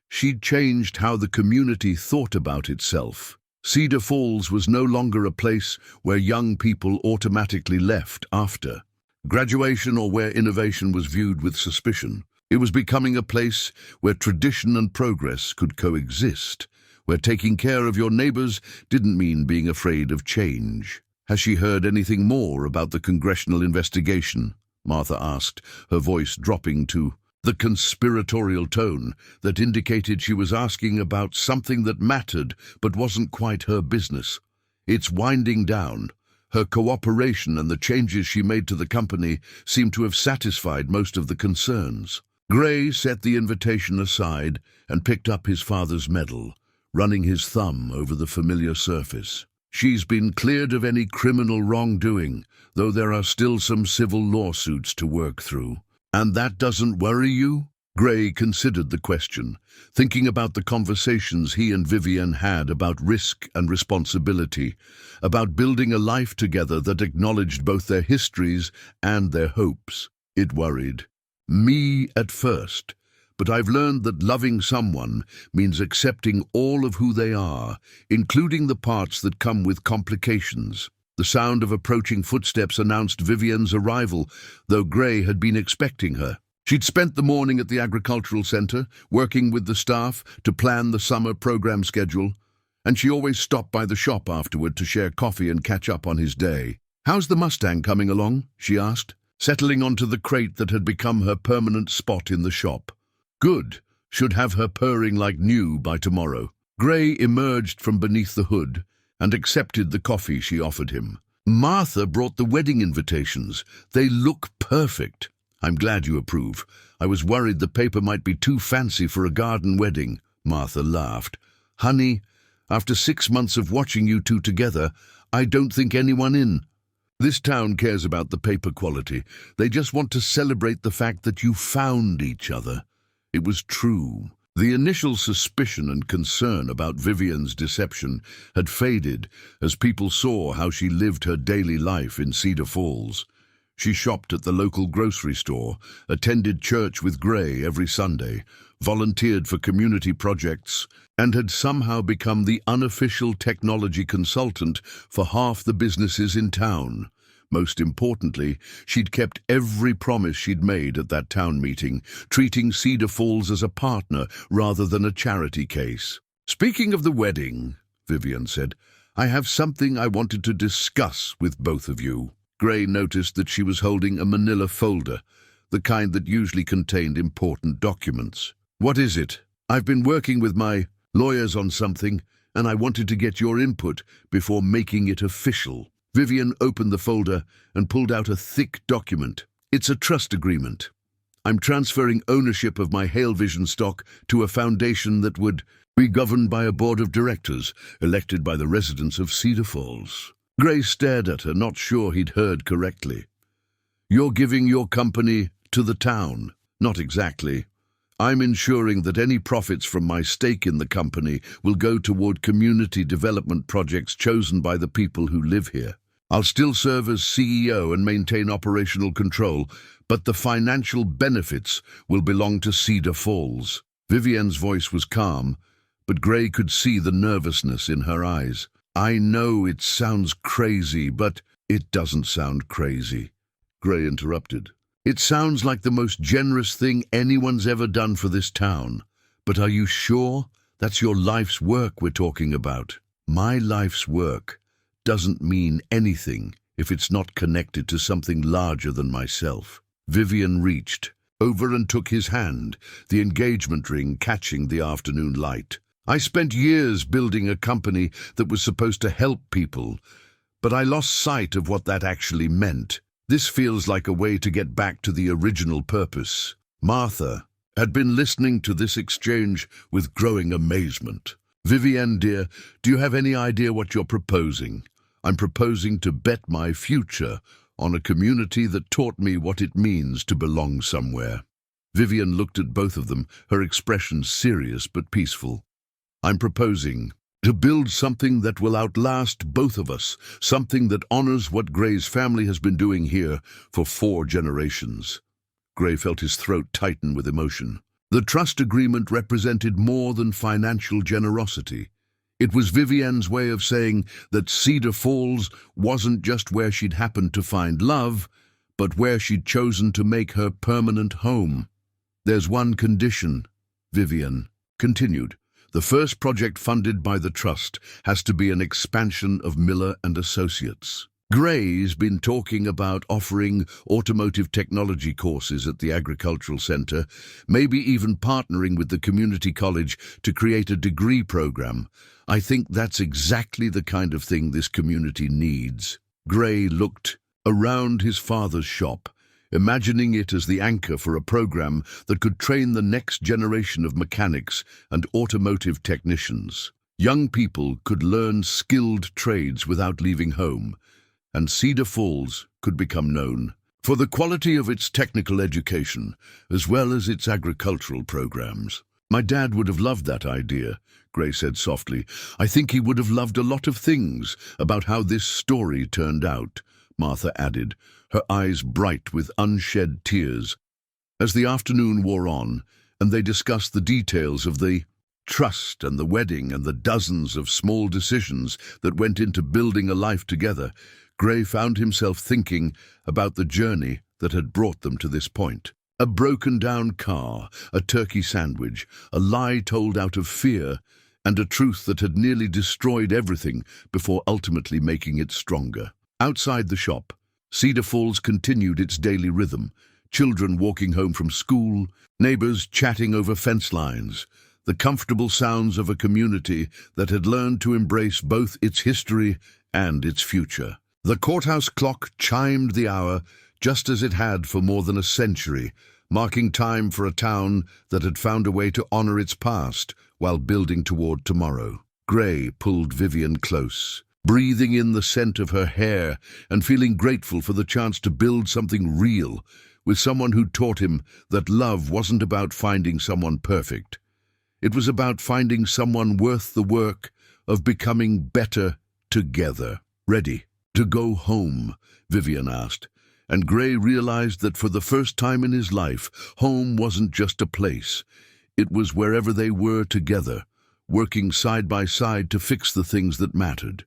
she'd changed how the community thought about itself. Cedar Falls was no longer a place where young people automatically left after graduation or where innovation was viewed with suspicion. It was becoming a place where tradition and progress could coexist, where taking care of your neighbors didn't mean being afraid of change. "Has she heard anything more about the congressional investigation?" Martha asked, her voice dropping to the conspiratorial tone that indicated she was asking about something that mattered but wasn't quite her business. "It's winding down. Her cooperation and the changes she made to the company seemed to have satisfied most of the concerns." Gray set the invitation aside and picked up his father's medal, running his thumb over the familiar surface. "She's been cleared of any criminal wrongdoing, though there are still some civil lawsuits to work through." "And that doesn't worry you?" Gray considered the question, thinking about the conversations he and Vivian had about risk and responsibility, about building a life together that acknowledged both their histories and their hopes. It worried me at first, but I've learned that loving someone means accepting all of who they are, including the parts that come with complications. The sound of approaching footsteps announced Vivian's arrival, though Gray had been expecting her. She'd spent the morning at the agricultural center, working with the staff to plan the summer program schedule, and she always stopped by the shop afterward to share coffee and catch up on his day. "How's the Mustang coming along?" she asked, settling onto the crate that had become her permanent spot in the shop. "Good. Should have her purring like new by tomorrow." Gray emerged from beneath the hood and accepted the coffee she offered him. "Martha brought the wedding invitations. They look perfect." "I'm glad you approve. I was worried the paper might be too fancy for a garden wedding." Martha laughed. "Honey, after 6 months of watching you two together, I don't think anyone in this town cares about the paper quality. They just want to celebrate the fact that you found each other." It was true. The initial suspicion and concern about Vivian's deception had faded as people saw how she lived her daily life in Cedar Falls. She shopped at the local grocery store, attended church with Gray every Sunday, volunteered for community projects, and had somehow become the unofficial technology consultant for half the businesses in town. Most importantly, she'd kept every promise she'd made at that town meeting, treating Cedar Falls as a partner rather than a charity case. "Speaking of the wedding," Vivian said, "I have something I wanted to discuss with both of you." Gray noticed that she was holding a manila folder, the kind that usually contained important documents. "What is it?" "I've been working with my lawyers on something, and I wanted to get your input before making it official." Vivian opened the folder and pulled out a thick document. "It's a trust agreement. I'm transferring ownership of my Hale Vision stock to a foundation that would be governed by a board of directors elected by the residents of Cedar Falls." Gray stared at her, not sure he'd heard correctly. "You're giving your company to the town?" "Not exactly. I'm ensuring that any profits from my stake in the company will go toward community development projects chosen by the people who live here. I'll still serve as CEO and maintain operational control, but the financial benefits will belong to Cedar Falls. Vivienne's voice was calm, but Gray could see the nervousness in her eyes. I know it sounds crazy, but it doesn't sound crazy, Gray interrupted. It sounds like the most generous thing anyone's ever done for this town. But are you sure that's your life's work we're talking about? My life's work doesn't mean anything if it's not connected to something larger than myself. Vivienne reached over and took his hand, the engagement ring catching the afternoon light. I spent years building a company that was supposed to help people, but I lost sight of what that actually meant. This feels like a way to get back to the original purpose. Martha had been listening to this exchange with growing amazement. Vivienne, dear, do you have any idea what you're proposing? I'm proposing to bet my future on a community that taught me what it means to belong somewhere. Vivienne looked at both of them, her expression serious but peaceful. I'm proposing to build something that will outlast both of us, something that honors what Gray's family has been doing here for 4 generations. Gray felt his throat tighten with emotion. The trust agreement represented more than financial generosity. It was Vivienne's way of saying that Cedar Falls wasn't just where she'd happened to find love, but where she'd chosen to make her permanent home. There's one condition, Vivienne continued. The first project funded by the trust has to be an expansion of Miller and Associates. Gray's been talking about offering automotive technology courses at the Agricultural Center, maybe even partnering with the community college to create a degree program. I think that's exactly the kind of thing this community needs. Gray looked around his father's shop, imagining it as the anchor for a program that could train the next generation of mechanics and automotive technicians. Young people could learn skilled trades without leaving home, and Cedar Falls could become known for the quality of its technical education as well as its agricultural programs. My dad would have loved that idea, Gray said softly. I think he would have loved a lot of things about how this story turned out, Martha added, her eyes bright with unshed tears. As the afternoon wore on, and they discussed the details of the trust and the wedding and the dozens of small decisions that went into building a life together, Gray found himself thinking about the journey that had brought them to this point. A broken-down car, a turkey sandwich, a lie told out of fear, and a truth that had nearly destroyed everything before ultimately making it stronger. Outside the shop, Cedar Falls continued its daily rhythm, children walking home from school, neighbors chatting over fence lines, the comfortable sounds of a community that had learned to embrace both its history and its future. The courthouse clock chimed the hour just as it had for more than a century, marking time for a town that had found a way to honor its past while building toward tomorrow. Gray pulled Vivienne close, breathing in the scent of her hair and feeling grateful for the chance to build something real with someone who taught him that love wasn't about finding someone perfect. It was about finding someone worth the work of becoming better together. Ready to go home? Vivienne asked, and Gray realized that for the first time in his life, home wasn't just a place. It was wherever they were together, working side by side to fix the things that mattered.